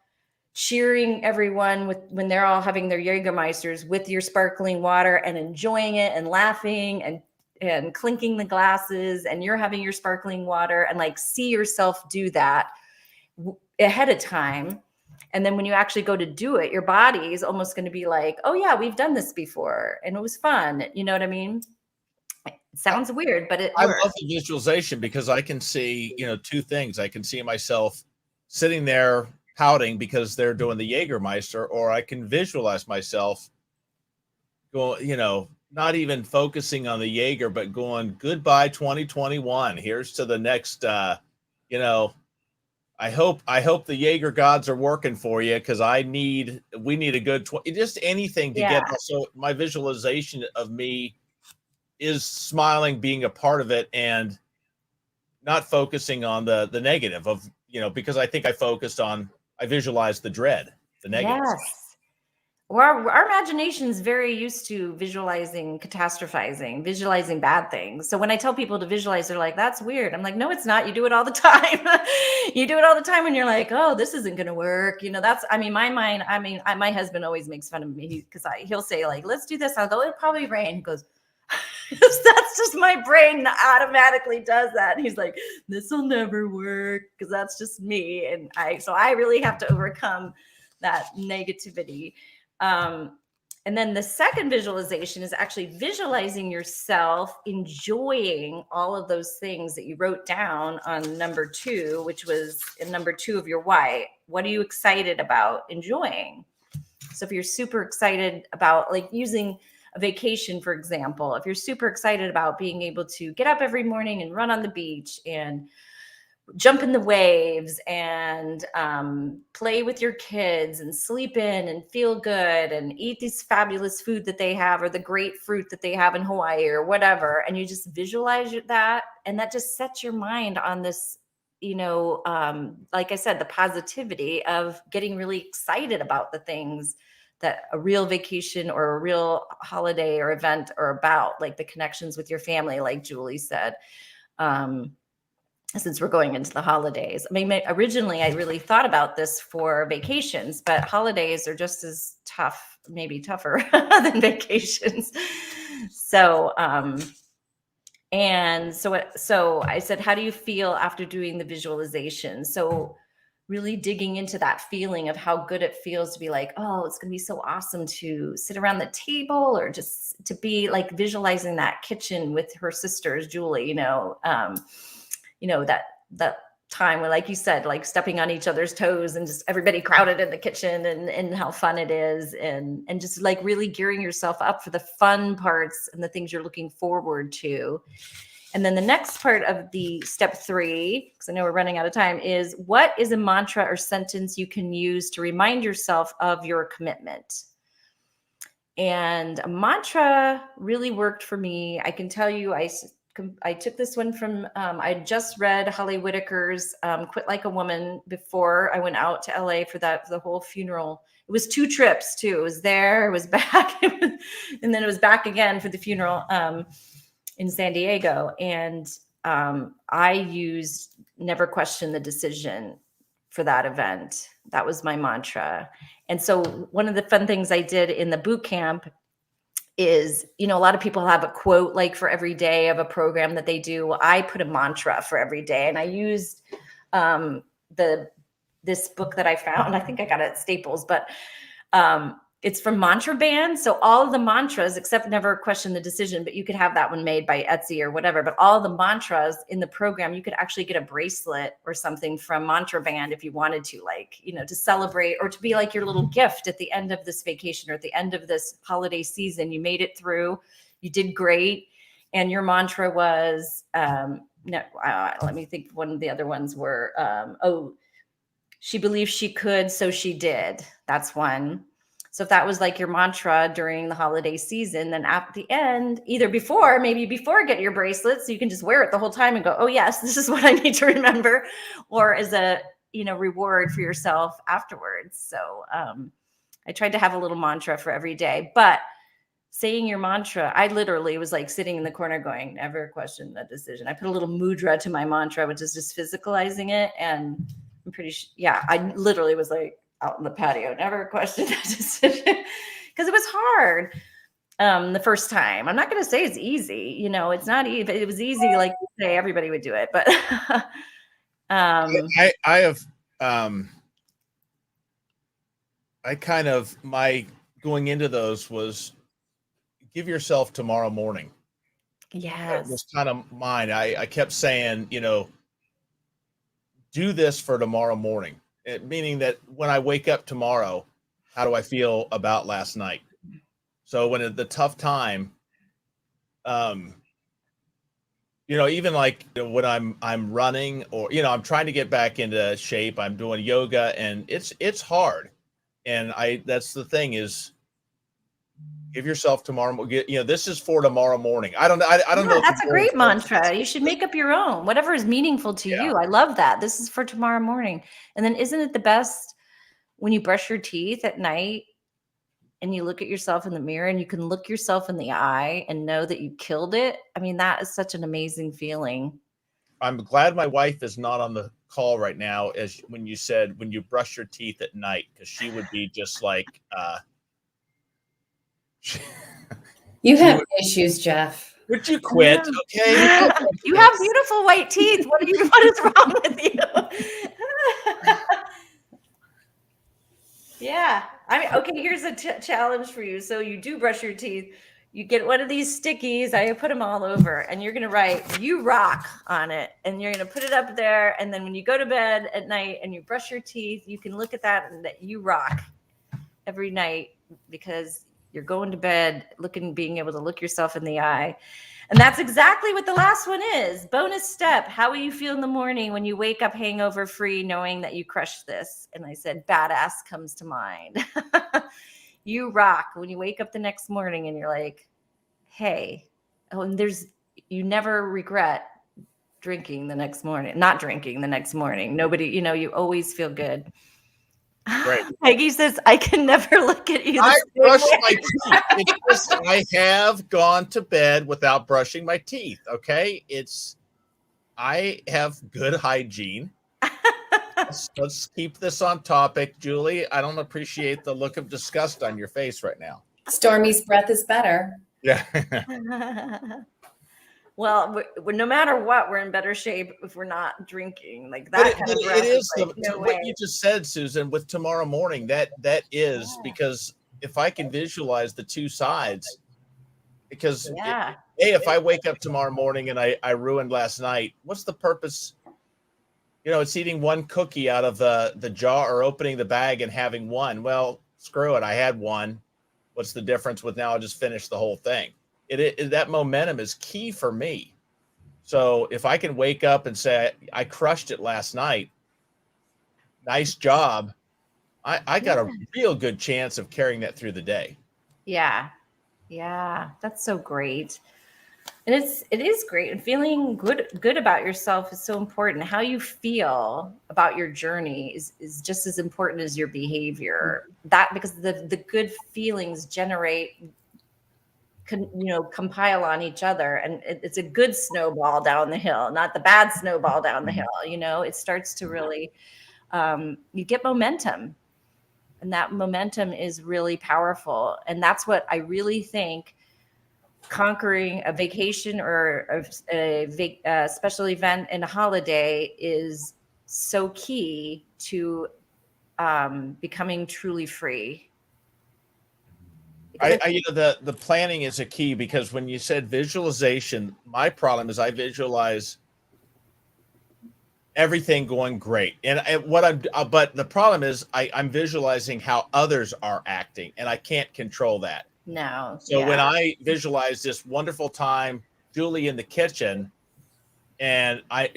cheering everyone when they're all having their Jägermeisters with your sparkling water and enjoying it and laughing and clinking the glasses, and you're having your sparkling water, and like, see yourself do that ahead of time. And then when you actually go to do it, your body is almost going to be like, oh yeah, we've done this before and it was fun. You know what I mean? It sounds weird, but I love the visualization, because I can see, two things. I can see myself sitting there pouting because they're doing the Jägermeister, or I can visualize myself going, not even focusing on the Jaeger, but going, goodbye 2021. Here's to the next, I hope the Jaeger gods are working for you, because we need a good, just anything to get. So my visualization of me is smiling, being a part of it, and not focusing on the negative of, because I think I visualized the dread, the negative. Yes. Well, our imagination is very used to visualizing, catastrophizing, visualizing bad things. So when I tell people to visualize, they're like, that's weird. I'm like, no, it's not. You do it all the time. You do it all the time when you're like, oh, this isn't going to work. My mind, my husband always makes fun of me because he'll say like, let's do this. I'll go, it'll probably rain. He goes, that's just my brain automatically does that. And he's like, this will never work, because that's just me. And I really have to overcome that negativity. And then the second visualization is actually visualizing yourself enjoying all of those things that you wrote down on number 2, which was in number 2 of your why. What are you excited about enjoying? So if you're super excited about, like, using a vacation, for example, if you're super excited about being able to get up every morning and run on the beach and jump in the waves and play with your kids and sleep in and feel good and eat this fabulous food that they have, or the great fruit that they have in Hawaii or whatever, and you just visualize that, and that just sets your mind on this, like I said, the positivity of getting really excited about the things that a real vacation or a real holiday or event are about, like the connections with your family, like Julie said. Since we're going into the holidays. Originally I really thought about this for vacations, but holidays are just as tough, maybe tougher than vacations. So I said, how do you feel after doing the visualization? So really digging into that feeling of how good it feels to be like, oh, it's going to be so awesome to sit around the table, or just to be like visualizing that kitchen with her sisters, Julie, that that time when, like you said, like stepping on each other's toes and just everybody crowded in the kitchen, and how fun it is, and just like really gearing yourself up for the fun parts and the things you're looking forward to. And then the next part of the step 3, because I know we're running out of time, is what is a mantra or sentence you can use to remind yourself of your commitment? And a mantra really worked for me. I can tell you, I took this one from, I just read Holly Whitaker's Quit Like a Woman before I went out to LA for the whole funeral. It was 2 trips too. It was there, it was back, and then it was back again for the funeral in San Diego. And I used never question the decision for that event. That was my mantra. And so one of the fun things I did in the boot camp is, a lot of people have a quote like for every day of a program that they do. I put a mantra for every day, and I used this book that I found. I think I got it at Staples, but it's from Mantra Band. So all of the mantras, except never question the decision, but you could have that one made by Etsy or whatever. But all the mantras in the program, you could actually get a bracelet or something from Mantra Band if you wanted to, like, to celebrate, or to be like your little gift at the end of this vacation or at the end of this holiday season. You made it through, you did great. And your mantra was, let me think. One of the other ones were, she believed she could, so she did. That's one. So if that was like your mantra during the holiday season, then at the end, maybe before get your bracelet, so you can just wear it the whole time and go, oh yes, this is what I need to remember, or as a, reward for yourself afterwards. So I tried to have a little mantra for every day, but saying your mantra, I literally was like sitting in the corner going, never question the decision. I put a little mudra to my mantra, which is just physicalizing it. And I'm pretty sure, I literally was like, out in the patio, never questioned that decision, because it was hard the first time. I'm not going to say it's easy, it's not easy. It was easy, like you say, everybody would do it, but I have I kind of, my going into those was give yourself tomorrow morning. Yes. It was kind of mine. I kept saying, do this for tomorrow morning. Meaning that when I wake up tomorrow, how do I feel about last night? So when at the tough time, even like when I'm running, or I'm trying to get back into shape, I'm doing yoga, and it's hard. And that's the thing is, give yourself tomorrow. This is for tomorrow morning. I don't know. That's a great mantra. You should make up your own, whatever is meaningful to you. I love that. This is for tomorrow morning. And then isn't it the best when you brush your teeth at night and you look at yourself in the mirror and you can look yourself in the eye and know that you killed it? I mean, that is such an amazing feeling. I'm glad my wife is not on the call right now, as when you said when you brush your teeth at night, because she would be just like you have issues, Jeff. Would you quit? Okay. You have beautiful white teeth. What is wrong with you? Yeah. Okay, here's a challenge for you. So you do brush your teeth. You get one of these stickies. I put them all over, and you're going to write "You rock" on it, and you're going to put it up there. And then when you go to bed at night and you brush your teeth, you can look at that and that you rock every night, because you're going to bed being able to look yourself in the eye. And that's exactly what the last one is. Bonus step. How will you feel in the morning when you wake up hangover free, knowing that you crushed this? And I said, badass comes to mind. You rock when you wake up the next morning and you're like, hey, and you never regret not drinking the next morning. Nobody, you always feel good. Right. Peggy says, I can never look at you. I brush my teeth. It's just, I have gone to bed without brushing my teeth. Okay. I have good hygiene. Let's keep this on topic. Julie, I don't appreciate the look of disgust on your face right now. Stormy's breath is better. Yeah. Well, no matter what, we're in better shape if we're not drinking. Like that kind of breath. It is like, what you just said, Susan, with tomorrow morning. That is because if I can visualize the two sides, because if I wake up tomorrow morning and I ruined last night, what's the purpose it's eating one cookie out of the jar or opening the bag and having one. Well, screw it. I had one. What's the difference with now? I'll just finish the whole thing. That momentum is key for me. So if I can wake up and say, I crushed it last night, nice job, I got a real good chance of carrying that through the day. Yeah. Yeah. That's so great. And it is great. And feeling good about yourself is so important. How you feel about your journey is just as important as your behavior. Because the good feelings compile on each other, and it's a good snowball down the hill, not the bad snowball down the hill. It starts to really, you get momentum, and that momentum is really powerful. And that's what I really think conquering a vacation or a special event and a holiday is so key to becoming truly free. The planning is a key, because when you said visualization, my problem is I visualize everything going great, but the problem is I'm visualizing how others are acting, and I can't control that. No. So when I visualize this wonderful time, Julie in the kitchen, and I,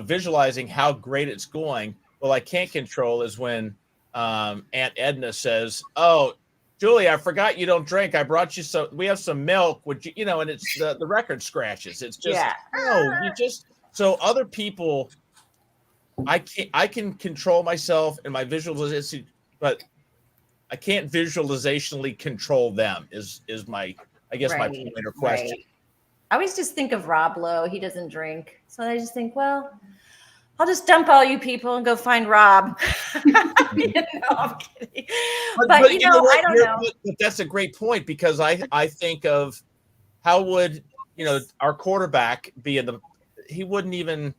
visualizing how great it's going, well, I can't control is when Aunt Edna says, "Oh, Julie, I forgot you don't drink. I brought you we have some milk. Would you, and it's the record scratches. It's just, so other people, I can control myself and my visualization, but I can't visualizationally control them is my, I guess, my point or question. Right. I always just think of Rob Lowe. He doesn't drink. So I just think, well, I'll just dump all you people and go find Rob. I'm kidding. But I don't know. But that's a great point, because I think of how would, our quarterback be he wouldn't even,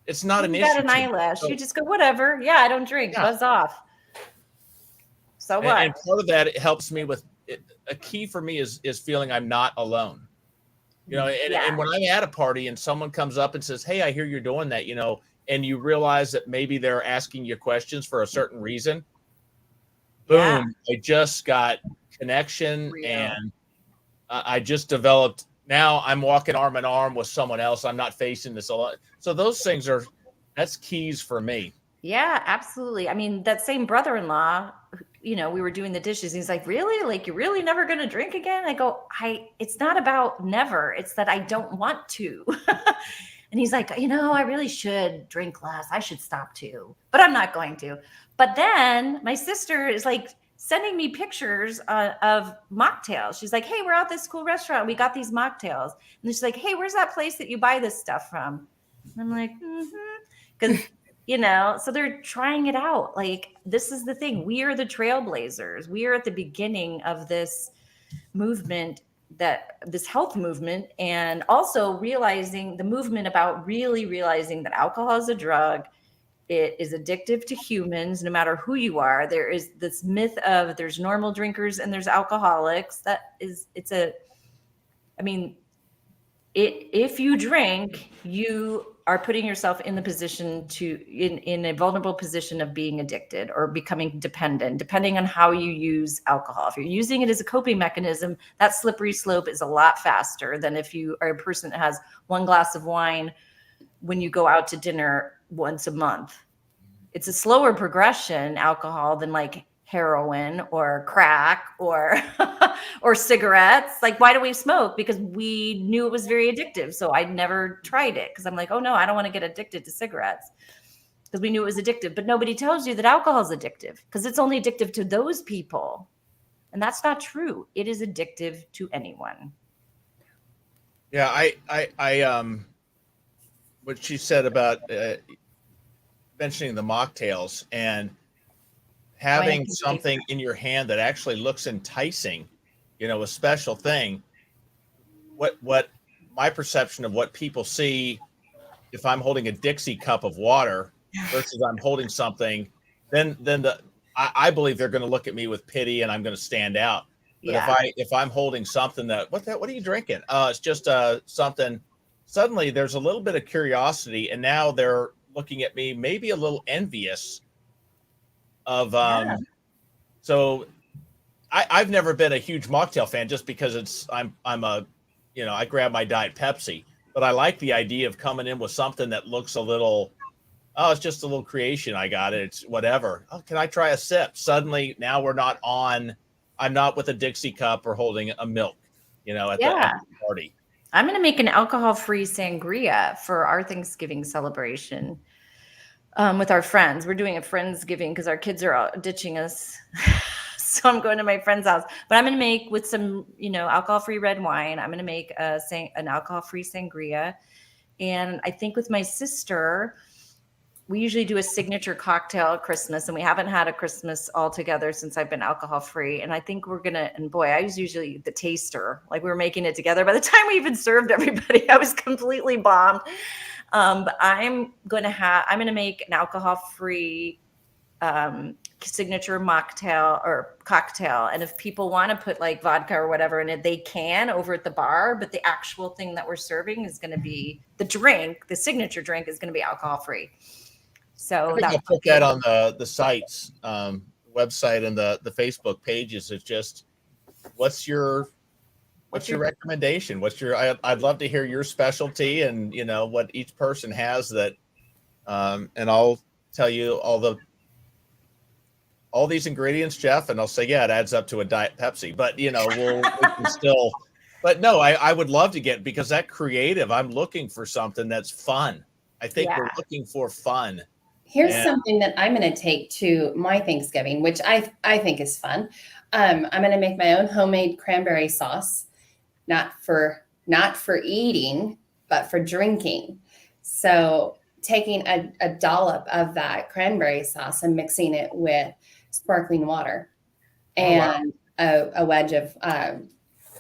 it's not an issue. You got an eyelash. So, you just go, whatever. Yeah, I don't drink. Yeah. Buzz off. So what? And part of that, it helps me with a key for me is feeling I'm not alone. And when I'm at a party and someone comes up and says, "Hey, I hear you're doing that," and you realize that maybe they're asking you questions for a certain reason. Boom! I just got connection, and I just developed. Now I'm walking arm in arm with someone else. I'm not facing this alone. So those things that's keys for me. Yeah, absolutely. I mean, that same brother-in-law, we were doing the dishes. He's like, "Really? Like, you're really never going to drink again?" I go, it's not about never. It's that I don't want to. And he's like, I really should drink less. I should stop too, but I'm not going to. But then my sister is like sending me pictures of mocktails. She's like, "Hey, we're at this cool restaurant. We got these mocktails." And she's like, "Hey, where's that place that you buy this stuff from?" And I'm like, because so they're trying it out. Like, this is the thing. We are the trailblazers. We are at the beginning of this movement, this health movement, and also realizing the movement about really realizing that alcohol is a drug. It is addictive to humans, no matter who you are. There is this myth of there's normal drinkers and there's alcoholics. If you drink, you are putting yourself in the position in a vulnerable position of being addicted or becoming dependent, depending on how you use alcohol. If you're using it as a coping mechanism, that slippery slope is a lot faster than if you are a person that has one glass of wine when you go out to dinner once a month. It's a slower progression, alcohol, than like heroin or crack or cigarettes. Like, why do we smoke? Because we knew it was very addictive. So I never tried it because I'm like, oh no, I don't want to get addicted to cigarettes, because we knew it was addictive. But nobody tells you that alcohol is addictive, because it's only addictive to those people. And that's not true. It is addictive to anyone. Yeah, I what she said about mentioning the mocktails and having something in your hand that actually looks enticing, a special thing. What my perception of what people see, if I'm holding a Dixie cup of water versus I'm holding something, then I believe they're going to look at me with pity and I'm going to stand out. But if I'm holding something what are you drinking? It's just something. Suddenly there's a little bit of curiosity, and now they're looking at me, maybe a little envious of, Yeah. so I've never been a huge mocktail fan just because I'm a, I grab my Diet Pepsi, but I like the idea of coming in with something that looks a little, oh, it's just a little creation. I got it. It's whatever. Oh, can I try a sip? Suddenly now I'm not with a Dixie cup or holding a milk, at Yeah. the party. I'm going to make an alcohol-free sangria for our Thanksgiving celebration with our friends. We're doing a Friendsgiving because our kids are out ditching us. So I'm going to my friend's house. But I'm going to make with some, alcohol-free red wine. I'm going to make an alcohol-free sangria. And I think with my sister, we usually do a signature cocktail at Christmas, and we haven't had a Christmas all together since I've been alcohol-free. And I think we're going to, and boy, I was usually the taster. Like we were making it together. By the time we even served everybody, I was completely bombed. But I'm going to make an alcohol-free signature mocktail or cocktail. And if people want to put like vodka or whatever in it, they can over at the bar. But the actual thing that we're serving is going to be the signature drink is going to be alcohol-free. So I'll put that on the site's website and the Facebook pages. It's just, what's your recommendation? I'd love to hear your specialty and what each person has that, and I'll tell you all these ingredients, Jeff, and I'll say, yeah, it adds up to a Diet Pepsi, but we can still, but no, I would love to get, because that creative, I'm looking for something that's fun. I think we're looking for fun. Here's something that I'm going to take to my Thanksgiving, which I think is fun. I'm going to make my own homemade cranberry sauce, not for eating, but for drinking. So taking a dollop of that cranberry sauce and mixing it with sparkling water and a wedge of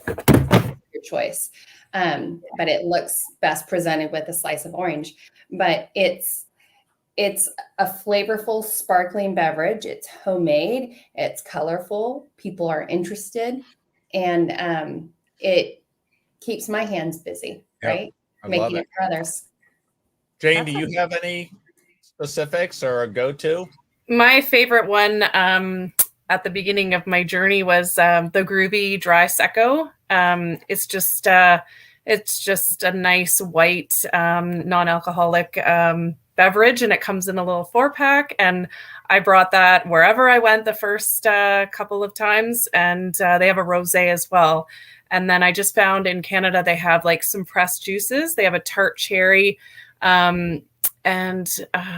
your choice. But it looks best presented with a slice of orange. But it's a flavorful, sparkling beverage. It's homemade. It's colorful. People are interested, and it keeps my hands busy. Yep. Right, making it for others. Jane, do you have any specifics or a go-to? My favorite one at the beginning of my journey was the Groovy Dry Secco. It's just a nice white non-alcoholic beverage, and it comes in a little 4-pack. And I brought that wherever I went the first couple of times, and they have a rosé as well. And then I just found in Canada they have like some pressed juices. They have a tart cherry. And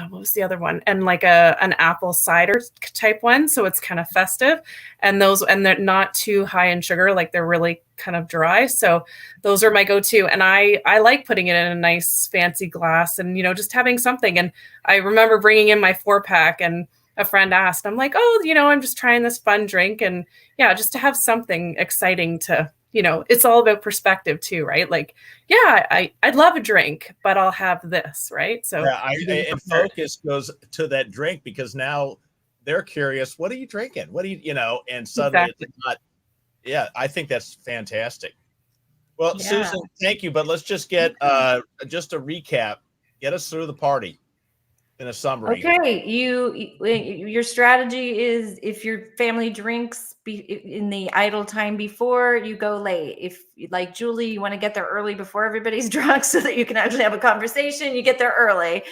what was the other one? And like an apple cider type one. So it's kind of festive, and they're not too high in sugar. Like they're really kind of dry. So those are my go-to. And I like putting it in a nice fancy glass and, just having something. And I remember bringing in my 4-pack, and a friend asked, I'm like, oh, I'm just trying this fun drink. And yeah, just to have something exciting to, it's all about perspective too, right? Like, yeah, I'd love a drink, but I'll have this, right? So and focus goes to that drink, because now they're curious. What are you drinking? What do you, and suddenly it's not. Yeah, I think that's fantastic. Well, yeah. Susan, thank you. But let's just get just a recap. Get us through the party in a summary. Okay, your strategy is, if your family drinks in the idle time before, you go late. If, like Julie, you want to get there early before everybody's drunk so that you can actually have a conversation, you get there early.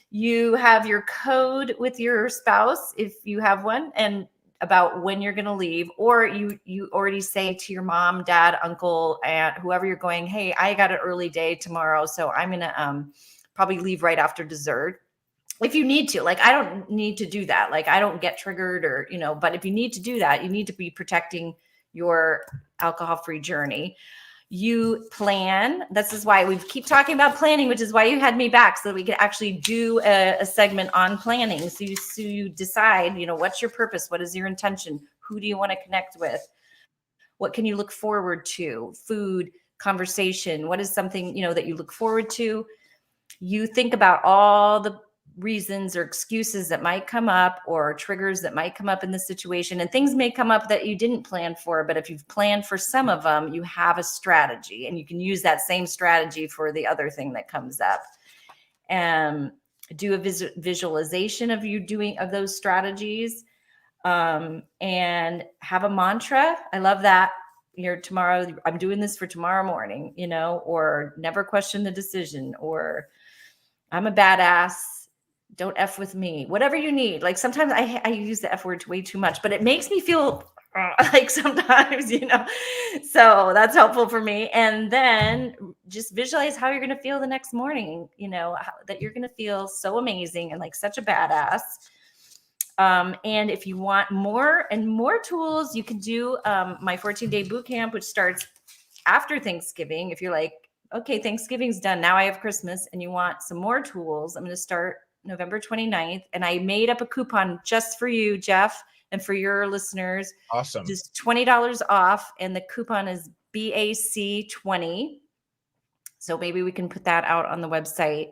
You have your code with your spouse, if you have one, and about when you're going to leave, or you already say to your mom, dad, uncle, aunt, whoever you're going, hey, I got an early day tomorrow, so I'm going to probably leave right after dessert. If you need to, like, I don't need to do that. Like, I don't get triggered or, but if you need to do that, you need to be protecting your alcohol-free journey. You plan. This is why we keep talking about planning, which is why you had me back, so that we could actually do a segment on planning. So you decide, what's your purpose? What is your intention? Who do you want to connect with? What can you look forward to? Food, conversation. What is something, that you look forward to? You think about all the reasons or excuses that might come up, or triggers that might come up in the situation, and things may come up that you didn't plan for, but if you've planned for some of them, you have a strategy, and you can use that same strategy for the other thing that comes up. do a visualization of you doing of those strategies, and have a mantra. I love that. Tomorrow, I'm doing this for tomorrow morning, or never question the decision, or I'm a badass. Don't F with me, whatever you need. Like sometimes I use the F word way too much, but it makes me feel like sometimes, so that's helpful for me. And then just visualize how you're going to feel the next morning, that you're going to feel so amazing and like such a badass. And if you want more and more tools, you can do my 14-day bootcamp, which starts after Thanksgiving. If you're like, okay, Thanksgiving's done, now I have Christmas, and you want some more tools, I'm going to start November 29th. And I made up a coupon just for you, Jeff, and for your listeners. Awesome. Just $20 off. And the coupon is BAC20. So maybe we can put that out on the website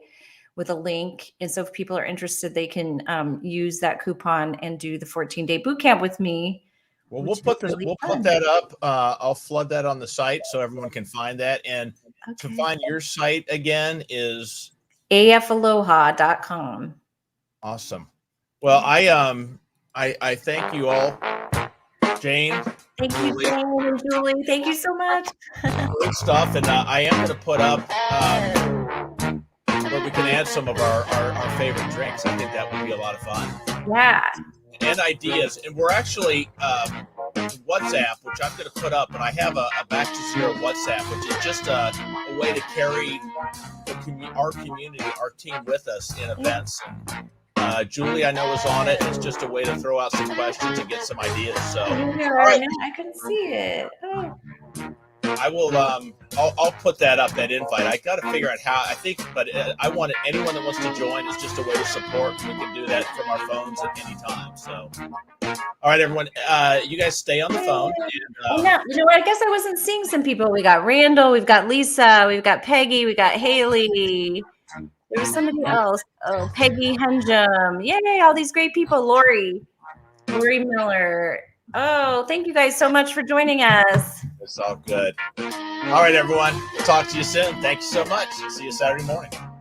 with a link. And so if people are interested, they can use that coupon and do the 14-day bootcamp with me. Well, we'll put that up. I'll flood that on the site so everyone can find that. And to find your site again is afaloha.com. Awesome. Well, I thank you all, Jane. Thank you, Jane and Julie. Thank you so much. Good stuff. And I am going to put up where we can add some of our favorite drinks. I think that would be a lot of fun. Yeah. And ideas. And we're actually WhatsApp, which I'm going to put up, and I have a Back to Zero WhatsApp, which is just a way to carry our community, our team with us in events. Julie, I know, is on it. It's just a way to throw out some questions and get some ideas. So, all right. I couldn't see it. Oh. I will. I'll put that up. That invite. I got to figure out how. I think, but I want anyone that wants to join. It's just a way to support. We can do that from our phones at any time. So, all right, everyone. You guys stay on the phone. And, no, I guess I wasn't seeing some people. We got Randall. We've got Lisa. We've got Peggy. We got Haley. There was somebody else. Oh, Peggy Henjum. Yay! All these great people. Lori Miller. Oh, thank you guys so much for joining us. It's all good. All right, everyone. We'll talk to you soon. Thank you so much. See you Saturday morning.